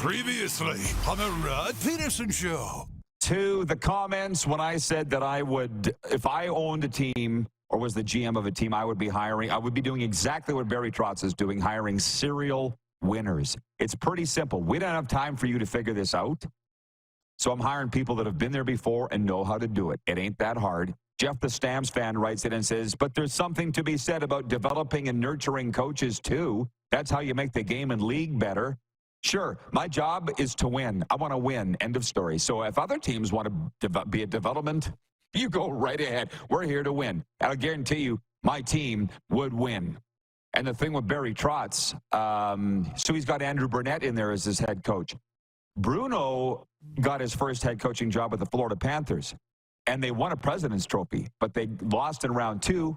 Previously on the Rod Pedersen Show. To the comments when I said that I would, if I owned a team or was the GM of a team, I would be doing exactly what Barry Trotz is doing, hiring serial winners. It's pretty simple. We don't have time for you to figure this out. So I'm hiring people that have been there before and know how to do it. It ain't that hard. Jeff the Stamps fan writes it and says, but there's something to be said about developing and nurturing coaches too. That's how you make the game and league better. Sure, my job is to win. I want to win. End of story. So if other teams want to be a development, you go right ahead. We're here to win. And I'll guarantee you, my team would win. And the thing with Barry Trotz, so he's got Andrew Burnett in there as his head coach. Bruno got his first head coaching job with the Florida Panthers, and they won a President's Trophy, but they lost in round 2.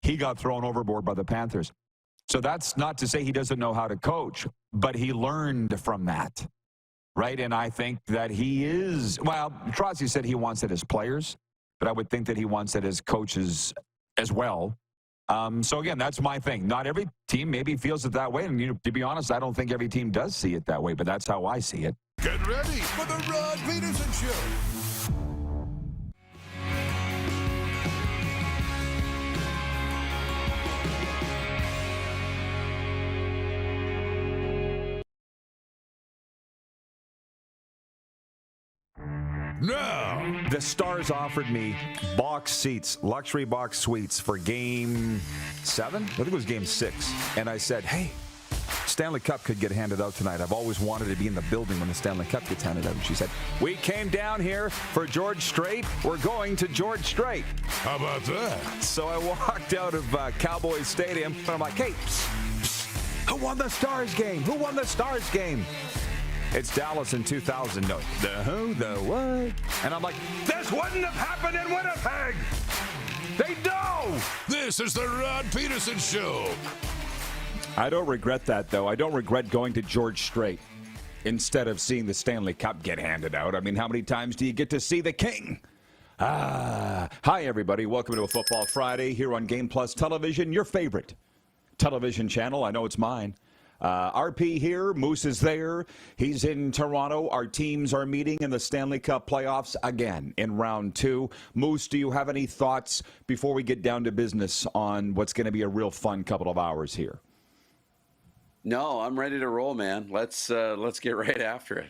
He got thrown overboard by the Panthers. So that's not to say he doesn't know how to coach, but he learned from that, right? And I think that he is, well, Trotzy said he wants it as players, but I would think that he wants it as coaches as well. So, again, that's my thing. Not every team maybe feels it that way. And, to be honest, I don't think every team does see it that way, but that's how I see it. Get ready for the Rod Pedersen Show. Now, the Stars offered me box seats, luxury box suites for Game 7? I think it was Game 6. And I said, hey, Stanley Cup could get handed out tonight. I've always wanted to be in the building when the Stanley Cup gets handed out. And she said, we came down here for George Strait. We're going to George Strait. How about that? So I walked out of Cowboys Stadium, and I'm like, hey, who won the Stars game? Who won the Stars game? It's Dallas in 2000. No, the who, the what? And I'm like, this wouldn't have happened in Winnipeg. They know. This is the Rod Pedersen Show. I don't regret that, though. I don't regret going to George Strait instead of seeing the Stanley Cup get handed out. I mean, how many times do you get to see the king? Hi, everybody. Welcome to a Football Friday here on Game Plus Television, your favorite television channel. I know it's mine. RP here, Moose is there. He's in Toronto. Our teams are meeting in the Stanley Cup playoffs again in round 2. Moose, do you have any thoughts before we get down to business on what's going to be a real fun couple of hours here? No, I'm ready to roll, man. Let's get right after it.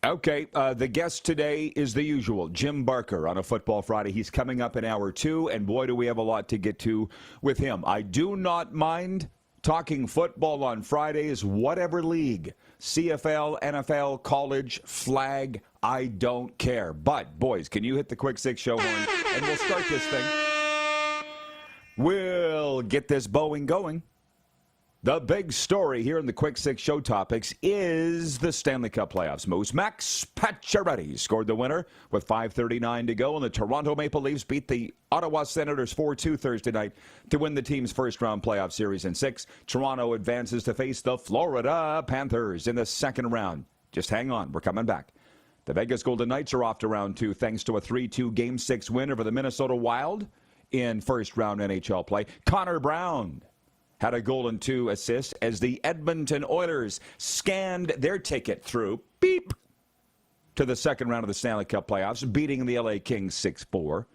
Okay, the guest today is the usual, Jim Barker on a Football Friday. He's coming up in hour 2, and boy, do we have a lot to get to with him. I do not mind talking football on Fridays, whatever league, CFL, NFL, college, flag, I don't care. But, boys, can you hit the Quick Six show horn, and we'll start this thing. We'll get this Boeing going. The big story here in the Quick Six show topics is the Stanley Cup playoffs. Moose Max Pacioretty scored the winner with 5:39 to go, and the Toronto Maple Leafs beat the Ottawa Senators 4-2 Thursday night to win the team's first-round playoff series in 6. Toronto advances to face the Florida Panthers in the second round. Just hang on, we're coming back. The Vegas Golden Knights are off to round 2 thanks to a 3-2 Game 6 win over the Minnesota Wild in first-round NHL play. Connor Brown had a goal and 2 assists as the Edmonton Oilers scanned their ticket through, to the second round of the Stanley Cup playoffs, beating the LA Kings 6-4.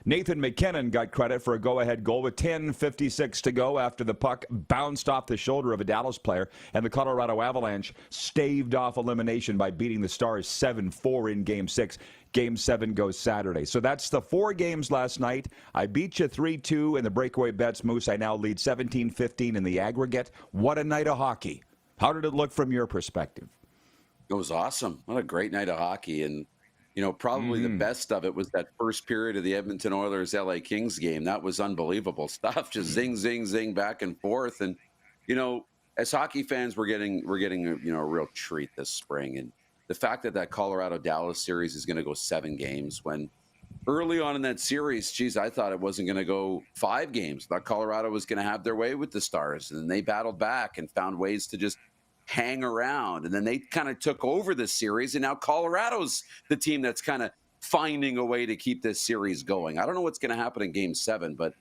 Nathan McKinnon got credit for a go-ahead goal with 10:56 to go after the puck bounced off the shoulder of a Dallas player, and the Colorado Avalanche staved off elimination by beating the Stars 7-4 in Game 6. Game 7 goes Saturday. So that's the 4 games last night. I beat you 3-2 in the breakaway bets, Moose. I now lead 17-15 in the aggregate. What a night of hockey. How did it look from your perspective? It was awesome. What a great night of hockey. And, probably the best of it was that first period of the Edmonton Oilers LA Kings game. That was unbelievable stuff. Just zing, zing, zing back and forth. And, as hockey fans, we're getting a real treat this spring. And the fact that Colorado-Dallas series is going to go 7 games when early on in that series, geez, I thought it wasn't going to go 5 games. I thought Colorado was going to have their way with the Stars. And they battled back and found ways to just hang around. And then they kind of took over the series. And now Colorado's the team that's kind of finding a way to keep this series going. I don't know what's going to happen in Game 7, but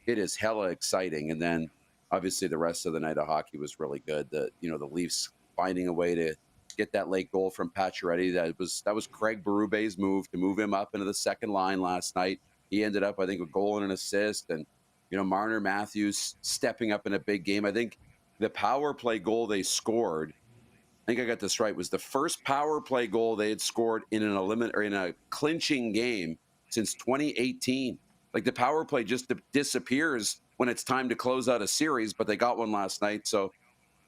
it is hella exciting. And then obviously the rest of the night of hockey was really good. The Leafs finding a way to get that late goal from Pacioretty. That was Craig Berube's move to move him up into the second line last night. He ended up, I think, a goal and an assist. And, Marner Matthews stepping up in a big game. I think the power play goal they scored, I think I got this right, was the first power play goal they had scored in in a clinching game since 2018. Like, the power play just disappears when it's time to close out a series, but they got one last night. So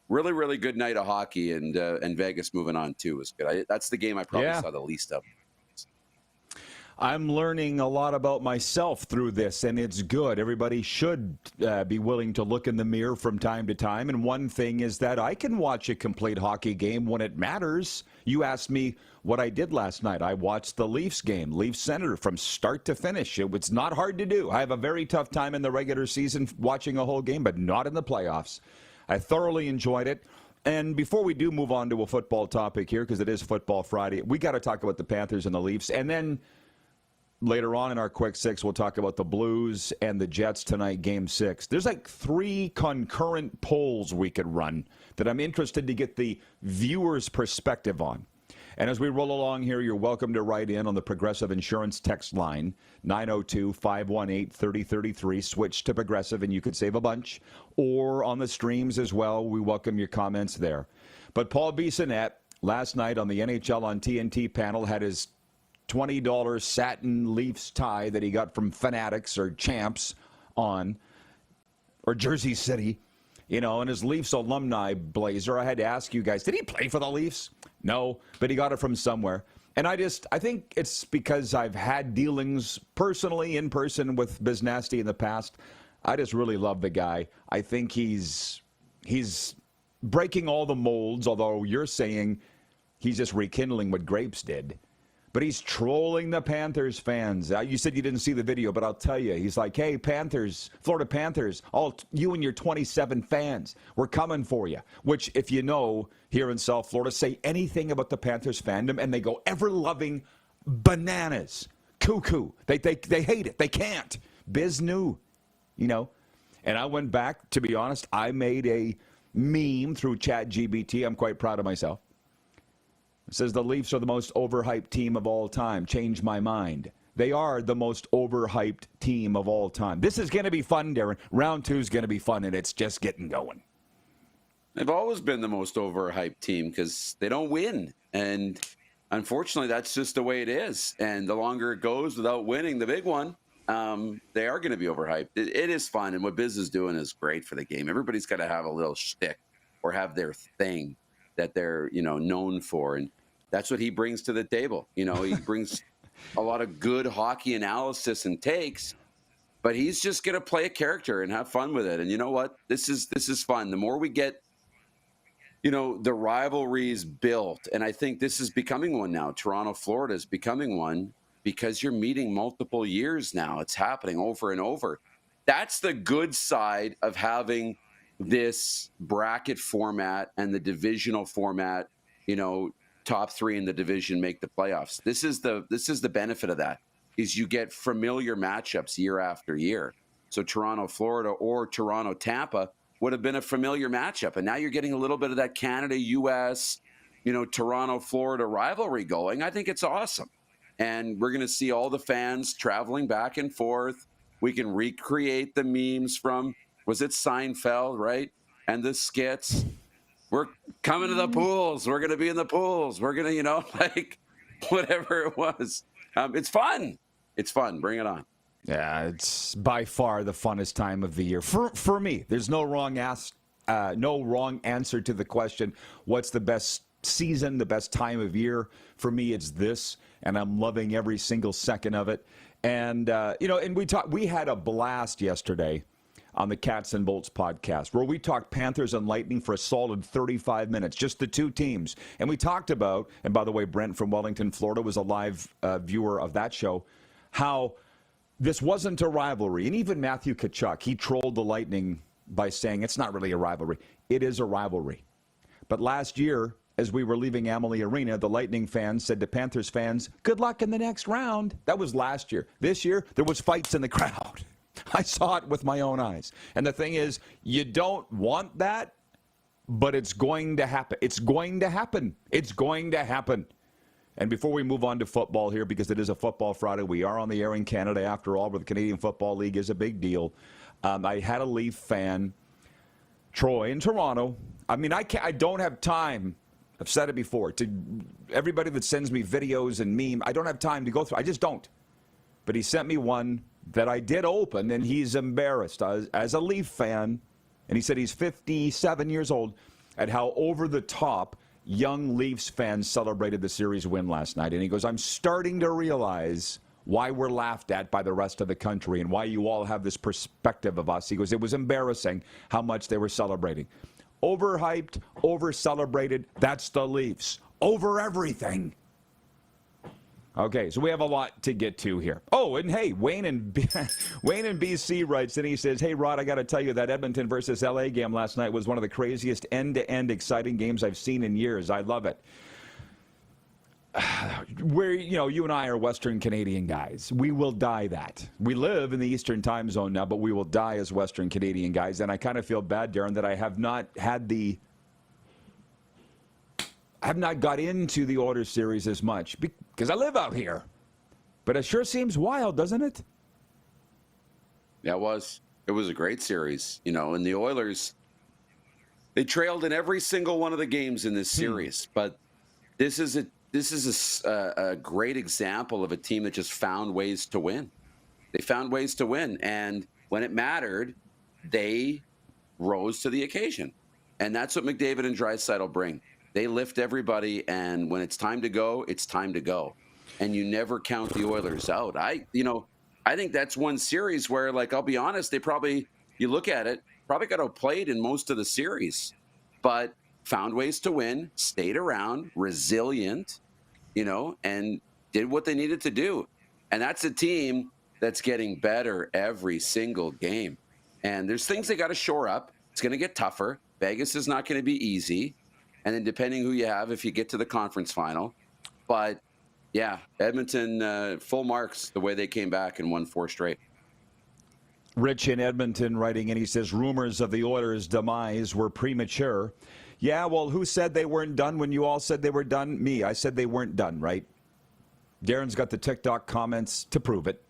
really, really good night of hockey, and Vegas moving on too was good. That's the game I probably saw the least of. I'm learning a lot about myself through this, and it's good. Everybody should be willing to look in the mirror from time to time. And one thing is that I can watch a complete hockey game when it matters. You asked me what I did last night. I watched the Leafs game, Leafs Center, from start to finish. It's not hard to do. I have a very tough time in the regular season watching a whole game, but not in the playoffs. I thoroughly enjoyed it. And before we do move on to a football topic here, because it is Football Friday, we got to talk about the Panthers and the Leafs. And then later on in our Quick Six, we'll talk about the Blues and the Jets tonight, Game 6. There's like 3 concurrent polls we could run that I'm interested to get the viewer's perspective on. And as we roll along here, you're welcome to write in on the Progressive Insurance text line, 902-518-3033. Switch to Progressive and you could save a bunch. Or on the streams as well, we welcome your comments there. But Paul Bissonnette, last night on the NHL on TNT panel, had his $20 satin Leafs tie that he got from Fanatics or Champs on, or Jersey City, and his Leafs alumni blazer. I had to ask you guys, did he play for the Leafs? No, but he got it from somewhere. And I think it's because I've had dealings personally in person with Biznasty in the past. I just really love the guy. I think he's breaking all the molds, although you're saying he's just rekindling what Grapes did. But he's trolling the Panthers fans. You said you didn't see the video, but I'll tell you. He's like, hey, Panthers, Florida Panthers, all you and your 27 fans, we're coming for you. Which, if you know, here in South Florida, say anything about the Panthers fandom, and they go ever-loving bananas. Cuckoo. They hate it. They can't. Biz knew, And I went back, to be honest, I made a meme through ChatGPT. I'm quite proud of myself. It says the Leafs are the most overhyped team of all time. Change my mind. They are the most overhyped team of all time. This is going to be fun, Darren. Round 2 is going to be fun, and it's just getting going. They've always been the most overhyped team because they don't win. And unfortunately, that's just the way it is. And the longer it goes without winning the big one, they are going to be overhyped. It is fun, and what Biz is doing is great for the game. Everybody's got to have a little shtick or have their thing that they're, known for. And that's what he brings to the table. He brings a lot of good hockey analysis and takes, but he's just going to play a character and have fun with it. And you know what? This is fun. The more we get, the rivalries built, and I think this is becoming one now. Toronto, Florida is becoming one because you're meeting multiple years now. It's happening over and over. That's the good side of having this bracket format and the divisional format, top 3 in the division make the playoffs. This is the benefit of that, is you get familiar matchups year after year. So Toronto, Florida, or Toronto, Tampa would have been a familiar matchup. And now you're getting a little bit of that Canada, US, Toronto, Florida rivalry going. I think it's awesome. And we're going to see all the fans traveling back and forth. We can recreate the memes from, was it Seinfeld, right? And the skits. We're coming to the pools. We're going to be in the pools. We're going to, whatever it was. It's fun. It's fun. Bring it on. Yeah, it's by far the funnest time of the year. For me, there's no wrong answer to the question, what's the best season, the best time of year? For me, it's this, and I'm loving every single second of it. And, and we had a blast yesterday on the Cats and Bolts podcast, where we talked Panthers and Lightning for a solid 35 minutes, just the two teams. And we talked about, and by the way, Brent from Wellington, Florida was a live viewer of that show, how this wasn't a rivalry. And even Matthew Tkachuk, he trolled the Lightning by saying it's not really a rivalry. It is a rivalry. But last year, as we were leaving Amalie Arena, the Lightning fans said to Panthers fans, good luck in the next round. That was last year. This year, there was fights in the crowd. I saw it with my own eyes. And the thing is, you don't want that, but it's going to happen. It's going to happen. It's going to happen. And before we move on to football here, because it is a Football Friday, we are on the air in Canada after all, where the Canadian Football League is a big deal. I had a Leaf fan, Troy, in Toronto. I mean, I don't have time. I've said it before. To everybody that sends me videos and meme, I don't have time to go through. I just don't. But he sent me one that I did open, and he's embarrassed as a Leaf fan. And he said he's 57 years old at how over the top young Leafs fans celebrated the series win last night. And he goes, I'm starting to realize why we're laughed at by the rest of the country and why you all have this perspective of us. He goes, it was embarrassing how much they were celebrating. Overhyped, over-celebrated, that's the Leafs. Over everything. Okay, so we have a lot to get to here. Oh, and hey, Wayne in BC writes, and he says, hey, Rod, I got to tell you, that Edmonton versus LA game last night was one of the craziest end-to-end exciting games I've seen in years. I love it. You and I are Western Canadian guys. We will die that. We live in the Eastern time zone now, but we will die as Western Canadian guys. And I kind of feel bad, Darren, that I have not got into the Oilers series as much because I live out here. But it sure seems wild, doesn't it? Yeah, it was. It was a great series, and the Oilers, they trailed in every single one of the games in this series. But this is a great example of a team that just found ways to win. They found ways to win. And when it mattered, they rose to the occasion. And that's what McDavid and Draisaitl bring. They lift everybody, and when it's time to go, it's time to go. And you never count the Oilers out. I think that's one series where, I'll be honest, you look at it, probably got outplayed in most of the series, but found ways to win, stayed around, resilient, and did what they needed to do. And that's a team that's getting better every single game. And there's things they got to shore up. It's going to get tougher. Vegas is not going to be easy. And then depending who you have, if you get to the conference final. But, yeah, Edmonton, full marks the way they came back and won 4 straight. Rich in Edmonton writing, and he says, rumors of the Oilers' demise were premature. Yeah, well, who said they weren't done when you all said they were done? Me. I said they weren't done, right? Darren's got the TikTok comments to prove it.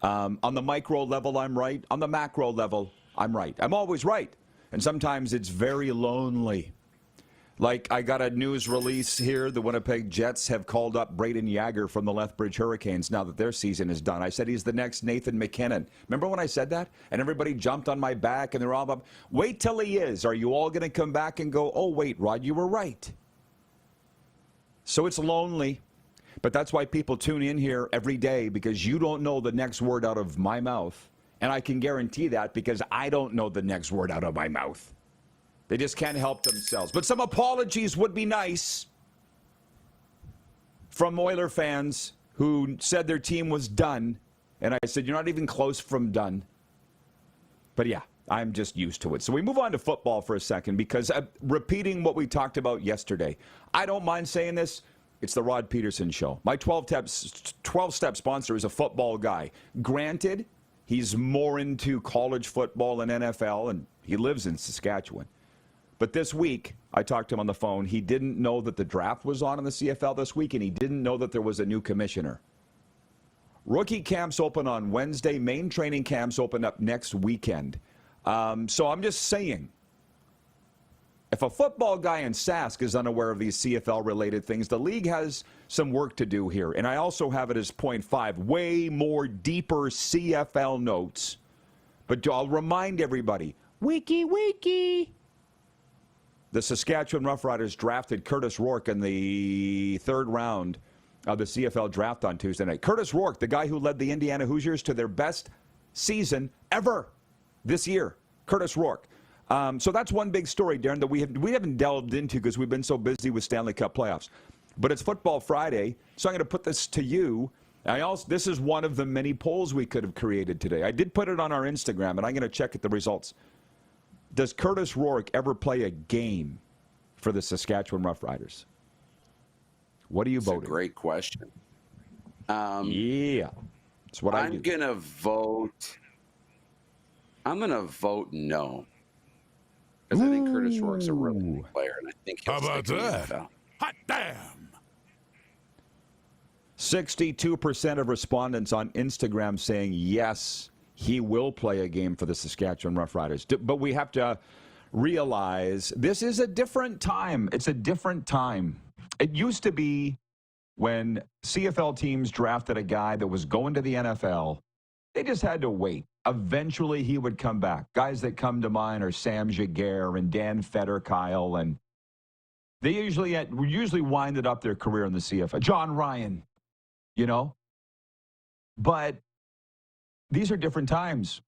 On the micro level, I'm right. On the macro level, I'm right. I'm always right. And sometimes it's very lonely. I got a news release here. The Winnipeg Jets have called up Braden Yager from the Lethbridge Hurricanes now that their season is done. I said he's the next Nathan McKinnon. Remember when I said that? And everybody jumped on my back and they're all up. Wait till he is. Are you all going to come back and go, oh, wait, Rod, you were right. So it's lonely. But that's why people tune in here every day, because you don't know the next word out of my mouth. And I can guarantee that because I don't know the next word out of my mouth. They just can't help themselves. But some apologies would be nice from Oiler fans who said their team was done. And I said, you're not even close from done. But yeah, I'm just used to it. So we move on to football for a second, because repeating what we talked about yesterday, I don't mind saying this. It's the Rod Pedersen Show. My 12-step sponsor is a football guy. Granted, he's more into college football and NFL, and he lives in Saskatchewan. But this week, I talked to him on the phone. He didn't know that the draft was on in the CFL this week, and he didn't know that there was a new commissioner. Rookie camps open on Wednesday. Main training camps open up next weekend. So I'm just saying, if a football guy in Sask is unaware of these CFL-related things, the league has some work to do here. And I also have it as point 5, way more deeper CFL notes. But I'll remind everybody, wiki. The Saskatchewan Roughriders drafted Curtis Rourke in the 3rd round of the CFL draft on Tuesday night. Curtis Rourke, the guy who led the Indiana Hoosiers to their best season ever this year. Curtis Rourke. So that's one big story, Darren, that we haven't delved into because we've been so busy with Stanley Cup playoffs. But it's Football Friday, so I'm going to put this to you. This is one of the many polls we could have created today. I did put it on our Instagram, and I'm going to check at the results. Does Curtis Rourke ever play a game for the Saskatchewan Roughriders? What are you voting? That's a great question. Yeah, that's what I'm going to vote no. because I think Curtis Rourke's a really Ooh. big player, and I think he'll How about stick in the that? NFL. Hot damn! 62% of respondents on Instagram saying yes, he will play a game for the Saskatchewan Roughriders. But we have to realize this is a different time. It's a different time. It used to be when CFL teams drafted a guy that was going to the NFL, they just had to wait. Eventually, he would come back. Guys that come to mind are Sam Jaguar and Dan Federkyle, and they usually winded up their career in the CFL. John Ryan, you know? But these are different times.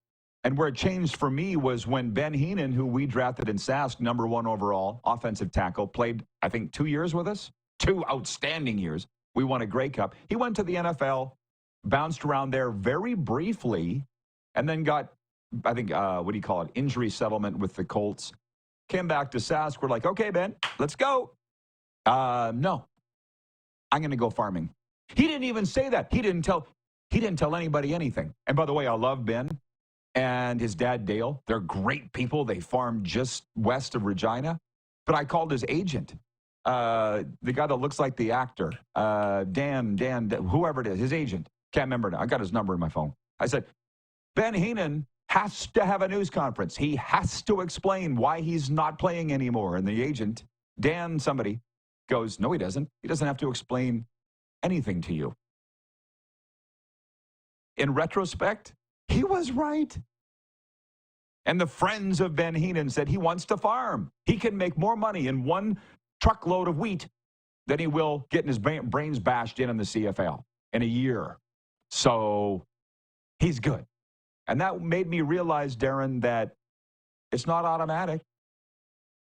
And where it changed for me was when Ben Heenan, who we drafted in Sask, number 1 overall, offensive tackle, played, I think, 2 years with us. 2 outstanding years. We won a Grey Cup. He went to the NFL, bounced around there very briefly, and then got, I think, what do you call it, injury settlement with the Colts. Came back to Sask. We're like, okay, Ben, let's go. No, I'm going to go farming. He didn't even say that. He didn't tell anybody anything. And by the way, I love Ben and his dad, Dale. They're great people. They farm just west of Regina. But I called his agent, the guy that looks like the actor, Dan, whoever it is, his agent. Can't remember now. I got his number in my phone. I said, Ben Heenan has to have a news conference. He has to explain why he's not playing anymore. And the agent, Dan somebody, goes, no, he doesn't. He doesn't have to explain anything to you. In retrospect, he was right. And the friends of Ben Heenan said he wants to farm. He can make more money in one truckload of wheat than he will getting his brains bashed in the CFL in a year. So he's good. And that made me realize, Darren, that it's not automatic.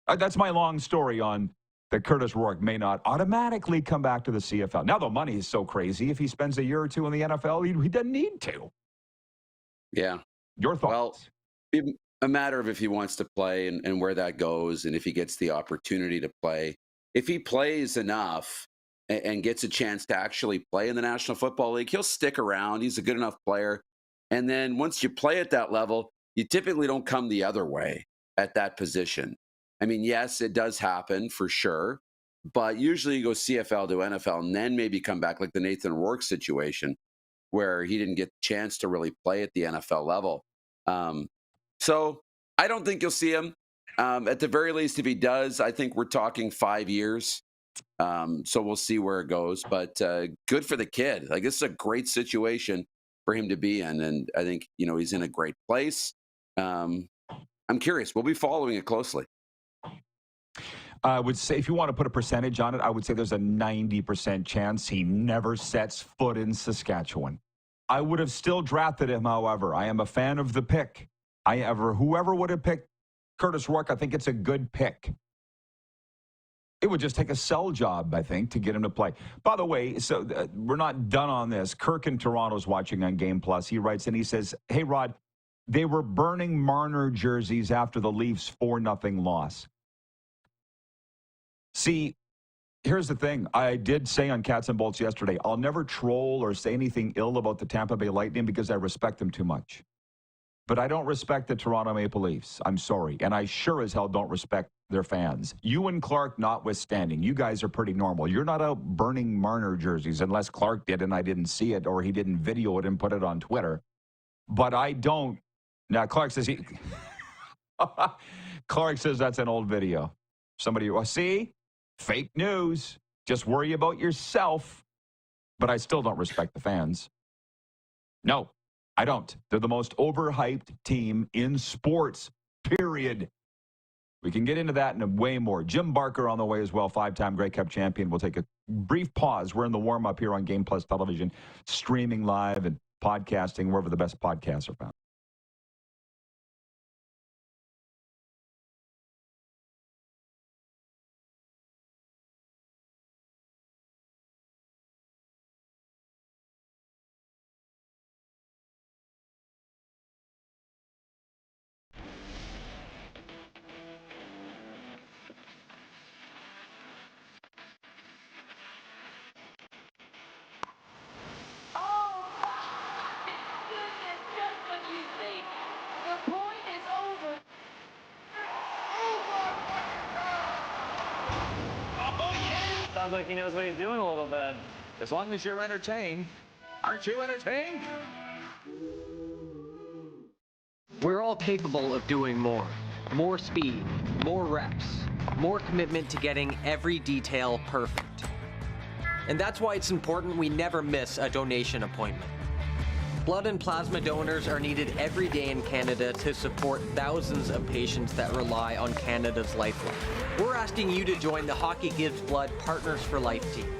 That's my long story on that Curtis Rourke may not automatically come back to the CFL. Now the money is so crazy. If he spends a year or two in the NFL, he doesn't need to. Yeah. Your thoughts? Well, be a matter of if he wants to play and where that goes, and if he gets the opportunity to play. If he plays enough and gets a chance to actually play in the National Football League, he'll stick around. He's a good enough player. And then once you play at that level, you typically don't come the other way at that position. I mean, yes, it does happen for sure, but usually you go CFL to NFL and then maybe come back, like the Nathan Rourke situation, where he didn't get the chance to really play at the NFL level. So I don't think you'll see him. At the very least, if he does, I think we're talking 5 years. So we'll see where it goes. But good for the kid. Like, this is a great situation for him to be in. And I think, he's in a great place. I'm curious. We'll be following it closely. I would say, if you want to put a percentage on it, I would say there's a 90% chance he never sets foot in Saskatchewan. I would have still drafted him, however. I am a fan of the pick. Whoever would have picked Curtis Rourke, I think it's a good pick. It would just take a sell job, I think, to get him to play. By the way, so we're not done on this. Kirk in Toronto's watching on Game Plus. He writes and he says, hey, Rod, they were burning Marner jerseys after the Leafs 4-0 loss. See, here's the thing. I did say on Cats and Bolts yesterday, I'll never troll or say anything ill about the Tampa Bay Lightning because I respect them too much. But I don't respect the Toronto Maple Leafs. I'm sorry. And I sure as hell don't respect their fans. You and Clark notwithstanding, you guys are pretty normal. You're not out burning Marner jerseys unless Clark did and I didn't see it or he didn't video it and put it on Twitter. But I don't. Now, Clark says Clark says that's an old video. Somebody, see? Fake news. Just worry about yourself. But I still don't respect the fans. No, I don't. They're the most overhyped team in sports, period. We can get into that and way more. Jim Barker on the way as well, 5-time Grey Cup champion. We'll take a brief pause. We're in the warm-up here on Game Plus Television, streaming live and podcasting wherever the best podcasts are found. Sounds like he knows what he's doing a little bit. As long as you're entertained. Aren't you entertained? We're all capable of doing more. More speed, more reps, more commitment to getting every detail perfect. And that's why it's important we never miss a donation appointment. Blood and plasma donors are needed every day in Canada to support thousands of patients that rely on Canada's lifeline. We're asking you to join the Hockey Gives Blood Partners for Life team.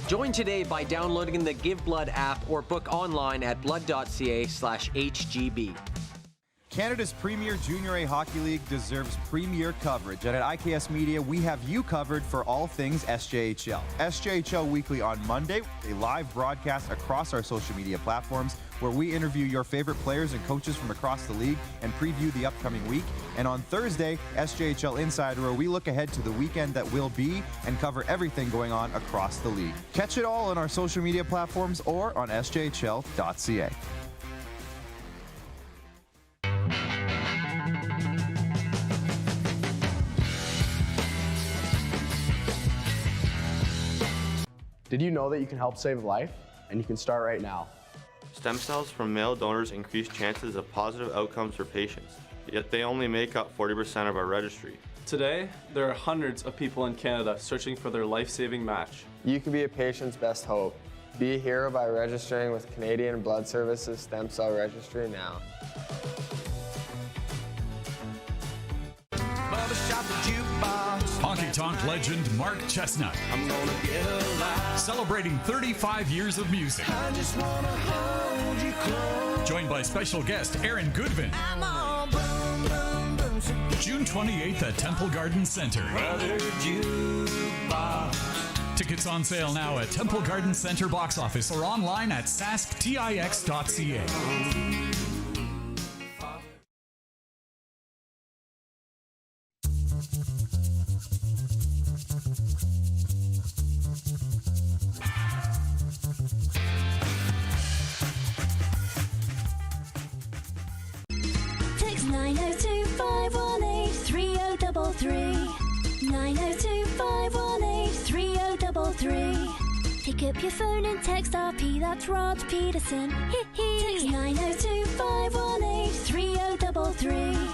Join today by downloading the Give Blood app or book online at blood.ca/HGB. Canada's premier Junior A Hockey League deserves premier coverage, and at IKS Media, we have you covered for all things SJHL. SJHL Weekly on Monday, a live broadcast across our social media platforms where we interview your favorite players and coaches from across the league and preview the upcoming week. And on Thursday, SJHL Insider, where we look ahead to the weekend that will be and cover everything going on across the league. Catch it all on our social media platforms or on sjhl.ca. Did you know that you can help save a life? And you can start right now. Stem cells from male donors increase chances of positive outcomes for patients, yet they only make up 40% of our registry. Today, there are hundreds of people in Canada searching for their life-saving match. You can be a patient's best hope. Be a hero by registering with Canadian Blood Services Stem Cell Registry now. Honky Tonk legend Mark Chestnut. Celebrating 35 years of music. Joined by special guest Aaron Goodvin. June 28th at Temple Garden Center. Tickets on sale now at Temple Garden Center box office or online at sasktix.ca. Text 902-518-3033. 902-518-3033. Pick up your phone and text RP, that's Rod Pedersen. Text 902-518-3033.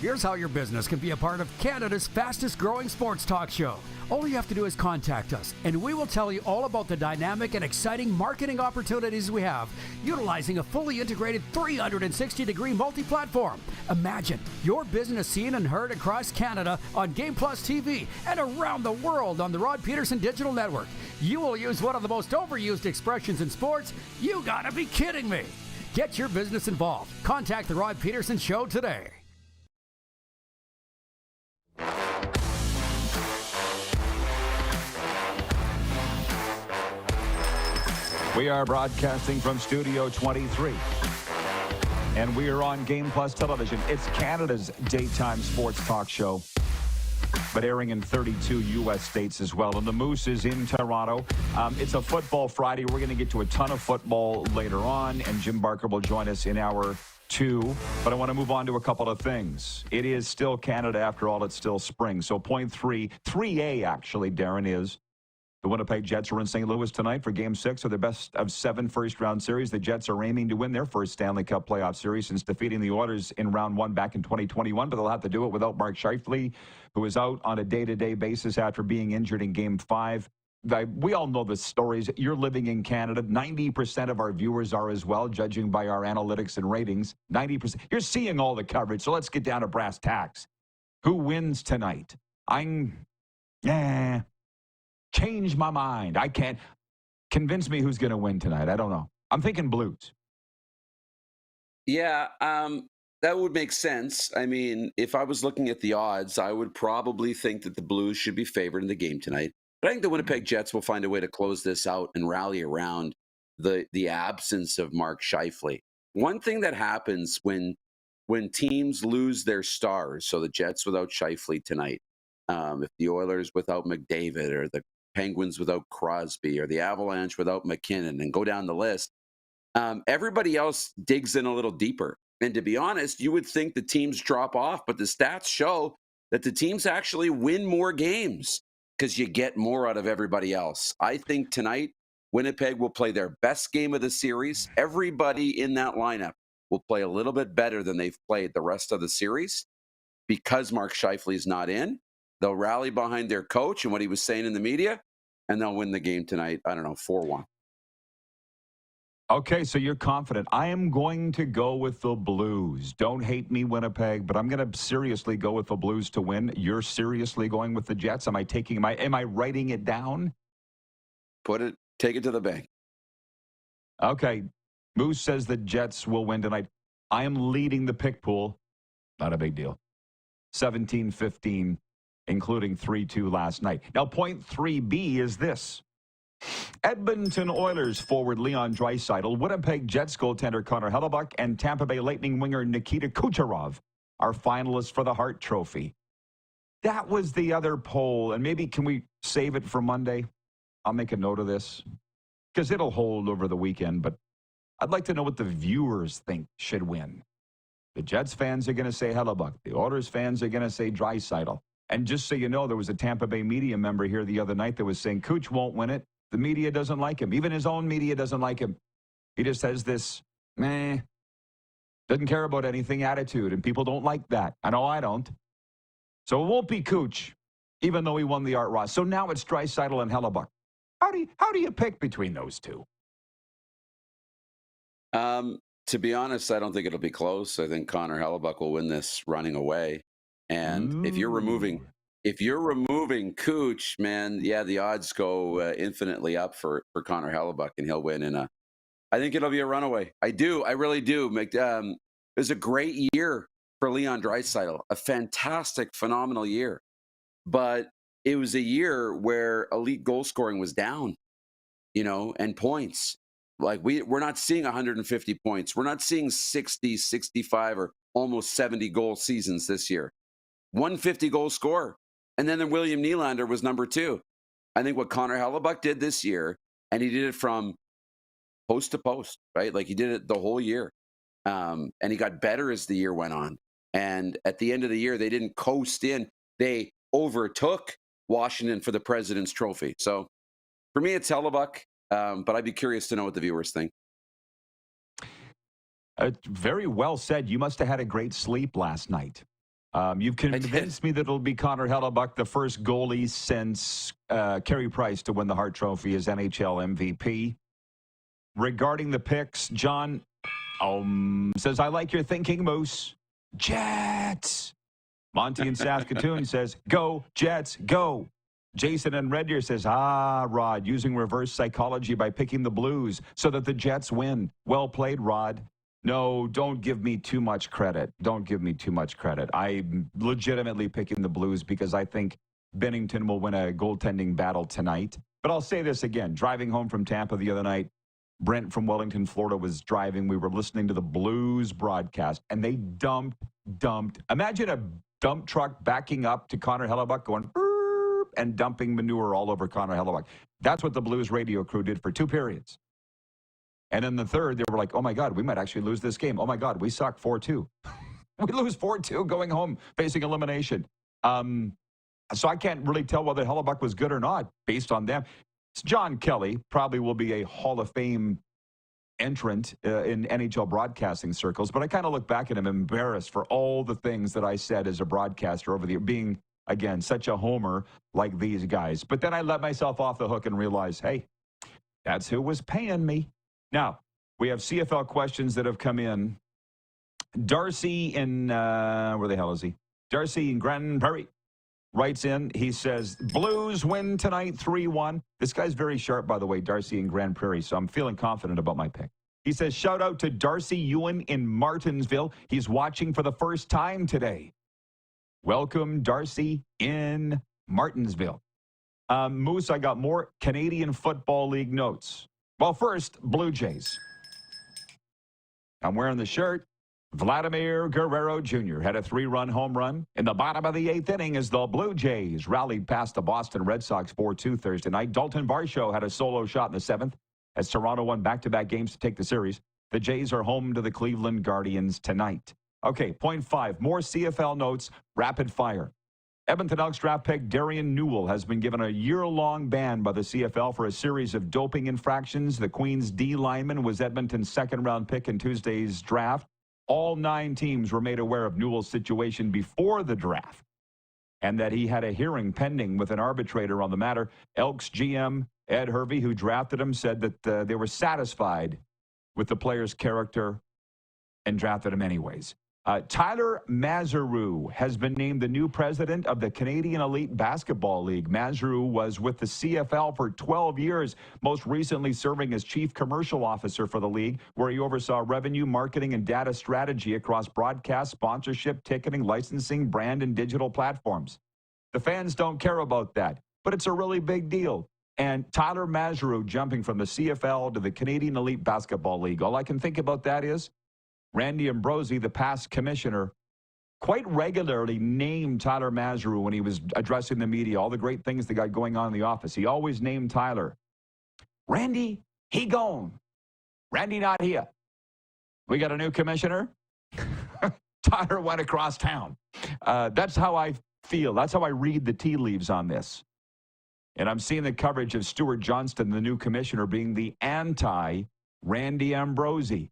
Here's how your business can be a part of Canada's fastest growing sports talk show. All you have to do is contact us, and we will tell you all about the dynamic and exciting marketing opportunities we have, utilizing a fully integrated 360-degree multi-platform. Imagine your business seen and heard across Canada on Game Plus TV and around the world on the Rod Pedersen Digital Network. You will use one of the most overused expressions in sports. You gotta be kidding me. Get your business involved. Contact the Rod Pedersen Show today. We are broadcasting from Studio 23, and we are on Game Plus Television. It's Canada's daytime sports talk show, but airing in 32 U.S. states as well. And the Moose is in Toronto. It's a football Friday. We're going to get to a ton of football later on, and Jim Barker will join us in hour 2. But I want to move on to a couple of things. It is still Canada. After all, it's still spring. So point 3A actually, Darren, is the Winnipeg Jets are in St. Louis tonight for Game 6 of their best of 7 first-round series. The Jets are aiming to win their first Stanley Cup playoff series since defeating the Oilers in Round 1 back in 2021, but they'll have to do it without Mark Scheifele, who is out on a day-to-day basis after being injured in Game 5. We all know the stories. You're living in Canada. 90% of our viewers are as well, judging by our analytics and ratings. 90%. You're seeing all the coverage, so let's get down to brass tacks. Who wins tonight? Change my mind. I can't convince me who's going to win tonight. I don't know. I'm thinking Blues. Yeah, that would make sense. I mean, if I was looking at the odds, I would probably think that the Blues should be favored in the game tonight. But I think the Winnipeg Jets will find a way to close this out and rally around the absence of Mark Scheifele. One thing that happens when teams lose their stars, so the Jets without Scheifele tonight, if the Oilers without McDavid, or the Penguins without Crosby, or the Avalanche without McKinnon, and go down the list, everybody else digs in a little deeper. And to be honest, you would think the teams drop off, but the stats show that the teams actually win more games because you get more out of everybody else. I think tonight, Winnipeg will play their best game of the series. Everybody in that lineup will play a little bit better than they've played the rest of the series because Mark Scheifele's not in. They'll rally behind their coach and what he was saying in the media, and they'll win the game tonight, 4-1. Okay, so you're confident. I am going to go with the Blues. Don't hate me, Winnipeg, but I'm going to seriously go with the Blues to win. You're seriously going with the Jets? Am I writing it down? Take it to the bank. Okay. Moose says the Jets will win tonight. I am leading the pick pool. Not a big deal. 17-15, including 3-2 last night. Now, point 3B is this. Edmonton Oilers forward Leon Draisaitl, Winnipeg Jets goaltender Connor Hellebuyck, and Tampa Bay Lightning winger Nikita Kucherov are finalists for the Hart Trophy. That was the other poll, and maybe can we save it for Monday? I'll make a note of this because it'll hold over the weekend, but I'd like to know what the viewers think should win. The Jets fans are going to say Hellebuyck. The Oilers fans are going to say Draisaitl. And just so you know, there was a Tampa Bay media member here the other night that was saying Kuch won't win it. The media doesn't like him. Even his own media doesn't like him. He just has this, doesn't care about anything attitude, and people don't like that. I know I don't. So it won't be Kuch, even though he won the Art Ross. So now it's Draisaitl and Hellebuyck. How do you pick between those two? To be honest, I don't think it'll be close. I think Connor Hellebuyck will win this running away. And if you're removing Kuch, man, yeah, the odds go infinitely up for Connor Hellebuyck, and he'll win. And I think it'll be a runaway. I really do. It was a great year for Leon Draisaitl, a fantastic, phenomenal year. But it was a year where elite goal scoring was down, and points. Like we're not seeing 150 points. We're not seeing 60, 65, or almost 70 goal seasons this year. 150 goal scorer. And then William Nylander was number 2. I think what Connor Hellebuyck did this year, and he did it from post to post, right? Like he did it the whole year. And he got better as the year went on. And at the end of the year, they didn't coast in. They overtook Washington for the President's Trophy. So for me, it's Hellebuyck. But I'd be curious to know what the viewers think. Very well said. You must have had a great sleep last night. You've convinced me that it'll be Connor Hellebuyck, the first goalie since Carey Price to win the Hart Trophy as NHL MVP. Regarding the picks, John says, I like your thinking, Moose. Jets. Monty in Saskatoon says, go, Jets, go. Jason in Red Deer says, Rod, using reverse psychology by picking the Blues so that the Jets win. Well played, Rod. No, don't give me too much credit. Don't give me too much credit. I'm legitimately picking the Blues because I think Bennington will win a goaltending battle tonight. But I'll say this again. Driving home from Tampa the other night, Brent from Wellington, Florida was driving. We were listening to the Blues broadcast, and they dumped. Imagine a dump truck backing up to Connor Hellebuyck going and dumping manure all over Connor Hellebuyck. That's what the Blues radio crew did for 2 periods. And in the third, they were like, oh, my God, we might actually lose this game. Oh, my God, we suck 4-2. We lose 4-2 going home, facing elimination. So I can't really tell whether Hellebuyck was good or not based on them. John Kelly probably will be a Hall of Fame entrant in NHL broadcasting circles, but I kind of look back at him embarrassed for all the things that I said as a broadcaster over the year, being, again, such a homer like these guys. But then I let myself off the hook and realized, hey, that's who was paying me. Now, we have CFL questions that have come in. Darcy in, where the hell is he? Darcy in Grand Prairie writes in. He says, Blues win tonight 3-1. This guy's very sharp, by the way, Darcy in Grand Prairie, so I'm feeling confident about my pick. He says, shout out to Darcy Ewan in Martinsville. He's watching for the first time today. Welcome, Darcy in Martinsville. Moose, I got more Canadian Football League notes. Well, first, Blue Jays. I'm wearing the shirt. Vladimir Guerrero Jr. had a 3-run home run in the bottom of the 8th inning as the Blue Jays rallied past the Boston Red Sox 4-2 Thursday night. Dalton Varsho had a solo shot in the 7th as Toronto won back-to-back games to take the series. The Jays are home to the Cleveland Guardians tonight. Okay, point 5, more CFL notes, rapid fire. Edmonton Elks draft pick Darian Newell has been given a year-long ban by the CFL for a series of doping infractions. The Queens D lineman was Edmonton's second-round pick in Tuesday's draft. All 9 teams were made aware of Newell's situation before the draft and that he had a hearing pending with an arbitrator on the matter. Elks GM Ed Hervey, who drafted him, said that they were satisfied with the player's character and drafted him anyways. Tyler Mazeroux has been named the new president of the Canadian Elite Basketball League. Mazeroux was with the CFL for 12 years, most recently serving as chief commercial officer for the league, where he oversaw revenue, marketing, and data strategy across broadcast, sponsorship, ticketing, licensing, brand, and digital platforms. The fans don't care about that, but it's a really big deal. And Tyler Mazeroux jumping from the CFL to the Canadian Elite Basketball League. All I can think about that is Randy Ambrosie, the past commissioner, quite regularly named Tyler Mazeroux when he was addressing the media, all the great things they got going on in the office. He always named Tyler. Randy, he gone. Randy not here. We got a new commissioner. Tyler went across town. That's how I feel. That's how I read the tea leaves on this. And I'm seeing the coverage of Stuart Johnston, the new commissioner, being the anti-Randy Ambrosie.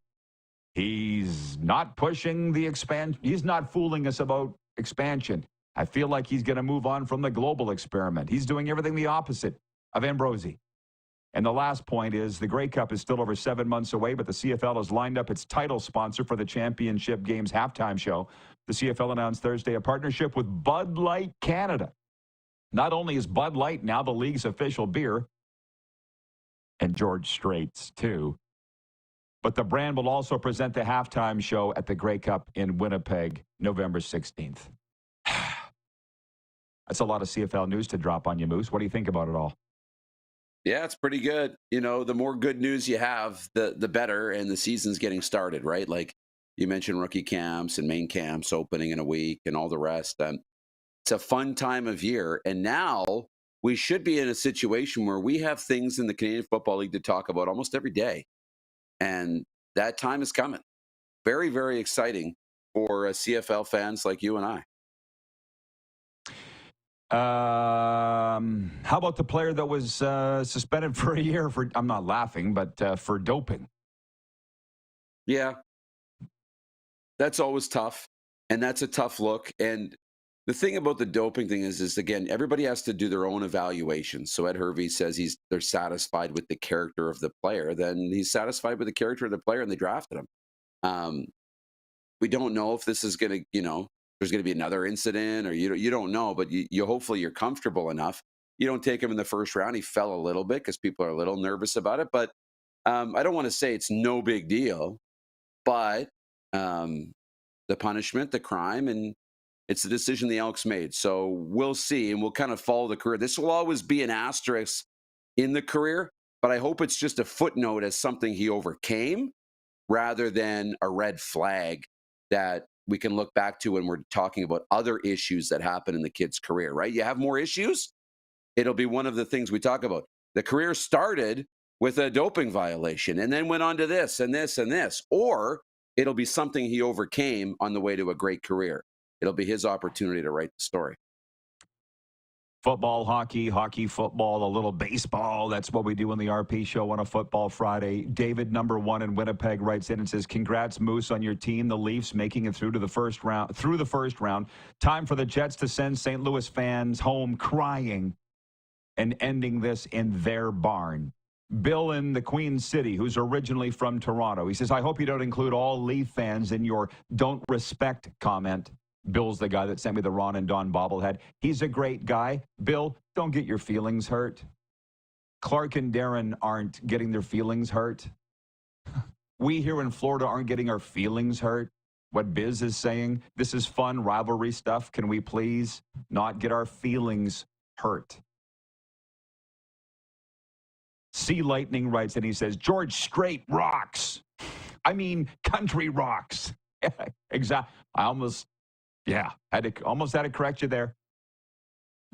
He's not pushing the expansion. He's not fooling us about expansion. I feel like he's going to move on from the global experiment. He's doing everything the opposite of Ambrosie. And the last point is the Grey Cup is still over 7 months away, but the CFL has lined up its title sponsor for the championship game's halftime show. The CFL announced Thursday a partnership with Bud Light Canada. Not only is Bud Light now the league's official beer, and George Strait's too, but the brand will also present the halftime show at the Grey Cup in Winnipeg, November 16th. That's a lot of CFL news to drop on you, Moose. What do you think about it all? Yeah, it's pretty good. You know, the more good news you have, the better, and the season's getting started, right? Like you mentioned rookie camps and main camps opening in a week and all the rest. It's a fun time of year. And now we should be in a situation where we have things in the Canadian Football League to talk about almost every day. And that time is coming. Very, very exciting for CFL fans like you and I. How about the player that was suspended for a year for, I'm not laughing, but for doping? Yeah. That's always tough. And that's a tough look. And the thing about the doping thing is again, everybody has to do their own evaluation. So Ed Hervey says they're satisfied with the character of the player. Then he's satisfied with the character of the player, and they drafted him. We don't know if this is going to, there's going to be another incident, or you don't know. But you hopefully you're comfortable enough. You don't take him in the first round. He fell a little bit because people are a little nervous about it. But I don't want to say it's no big deal. But the punishment, the crime, and it's the decision the Elks made. So we'll see, and we'll kind of follow the career. This will always be an asterisk in the career, but I hope it's just a footnote as something he overcame rather than a red flag that we can look back to when we're talking about other issues that happen in the kid's career, right? You have more issues, it'll be one of the things we talk about. The career started with a doping violation and then went on to this and this and this, or it'll be something he overcame on the way to a great career. It'll be his opportunity to write the story. Football, hockey, football, a little baseball. That's what we do on the RP show on a Football Friday. David, number 1 in Winnipeg, writes in and says, "Congrats, Moose, on your team. The Leafs making it through the first round. Time for the Jets to send St. Louis fans home crying and ending this in their barn." Bill in the Queen City, who's originally from Toronto, he says, "I hope you don't include all Leaf fans in your don't respect comment." Bill's the guy that sent me the Ron and Don bobblehead. He's a great guy. Bill, don't get your feelings hurt. Clark and Darren aren't getting their feelings hurt. We here in Florida aren't getting our feelings hurt. What Biz is saying, this is fun rivalry stuff. Can we please not get our feelings hurt? Sea Lightning writes and he says, "George Strait rocks. I mean, country rocks." Exactly. I almost had to correct you there.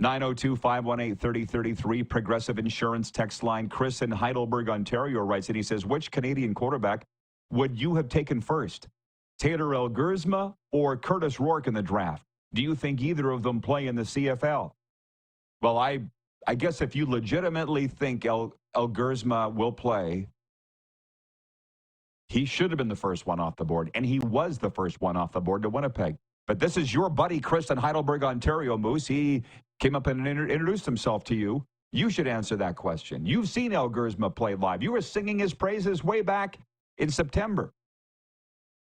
902-518-3033, Progressive Insurance text line. Chris in Heidelberg, Ontario writes and he says, "Which Canadian quarterback would you have taken first? Taylor Elgersma or Curtis Rourke in the draft? do you think either of them play in the CFL? Well, I guess if you legitimately think El Gersma will play, he should have been the first one off the board, and he was the first one off the board to Winnipeg. But this is your buddy, Chris, in Heidelberg, Ontario, Moose. He came up and introduced himself to you. You should answer that question. You've seen El Gersma play live. You were singing his praises way back in September.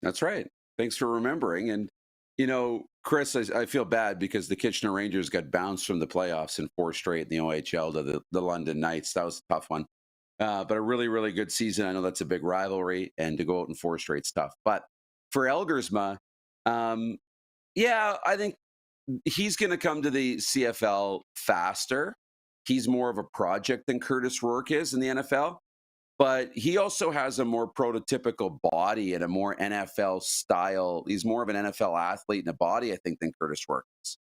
That's right. Thanks for remembering. And, you know, Chris, I feel bad because the Kitchener Rangers got bounced from the playoffs in 4 straight in the OHL to the London Knights. That was a tough one. But a really, really good season. I know that's a big rivalry, and to go out in 4 straight stuff. But for El Gersma, yeah, I think he's going to come to the CFL faster. He's more of a project than Curtis Rourke is in the NFL. But he also has a more prototypical body and a more NFL style. He's more of an NFL athlete in a body, I think, than Curtis Rourke is.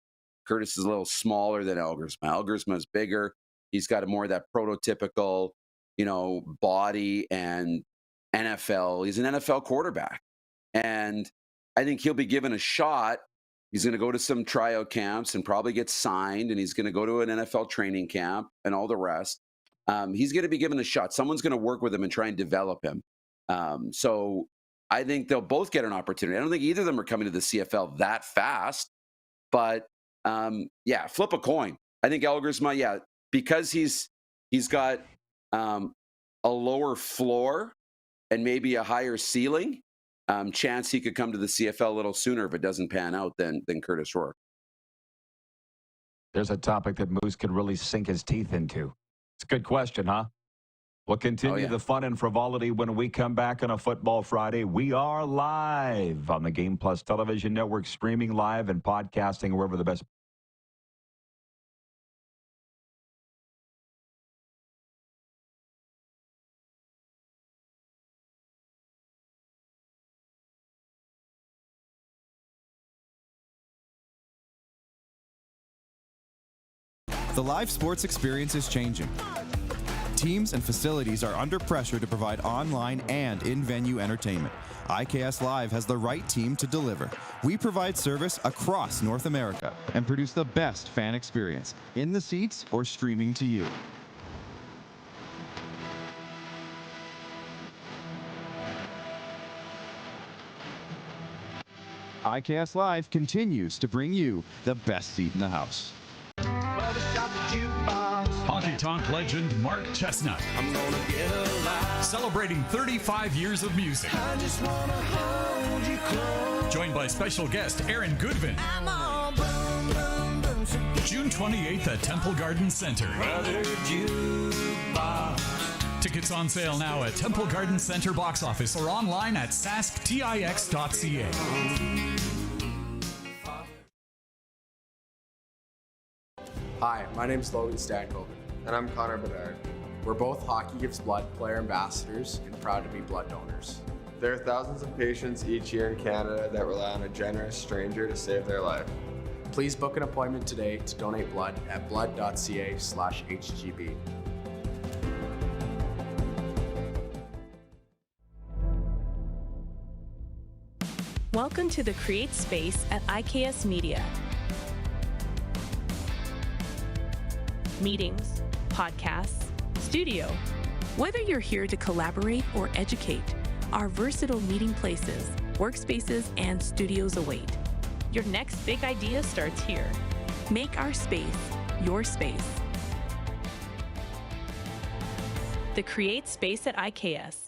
Curtis is a little smaller than El Gersma. El Gersma is bigger. He's got a more of that prototypical, you know, body and NFL. He's an NFL quarterback. And I think he'll be given a shot. He's going to go to some tryout camps and probably get signed, and he's going to go to an NFL training camp and all the rest. He's going to be given a shot. Someone's going to work with him and try and develop him. So I think they'll both get an opportunity. I don't think either of them are coming to the CFL that fast. But, yeah, flip a coin. I think El Gersma, yeah, because he's got a lower floor and maybe a higher ceiling, chance he could come to the CFL a little sooner if it doesn't pan out than Curtis Rourke. There's a topic that Moose could really sink his teeth into. It's a good question, huh? We'll continue the fun and frivolity when we come back on a Football Friday. We are live on the Game Plus Television Network, streaming live and podcasting wherever the best. The live sports experience is changing. Teams and facilities are under pressure to provide online and in-venue entertainment. IKS Live has the right team to deliver. We provide service across North America and produce the best fan experience in the seats or streaming to you. IKS Live continues to bring you the best seat in the house. Honky Tonk legend Mark Chestnut. Celebrating 35 years of music. Joined by special guest Aaron Goodvin. June 28th at Temple Garden Center. Tickets on sale now at Temple Garden Center box office or online at sasktix.ca. Hi, my name's Logan Stankoven. And I'm Connor Bedard. We're both Hockey Gives Blood player ambassadors and proud to be blood donors. There are thousands of patients each year in Canada that rely on a generous stranger to save their life. Please book an appointment today to donate blood at blood.ca/HGB. Welcome to the Create Space at IKS Media. Meetings, podcasts, studio. Whether you're here to collaborate or educate, our versatile meeting places, workspaces, and studios await. Your next big idea starts here. Make our space your space. The Create Space at IKS.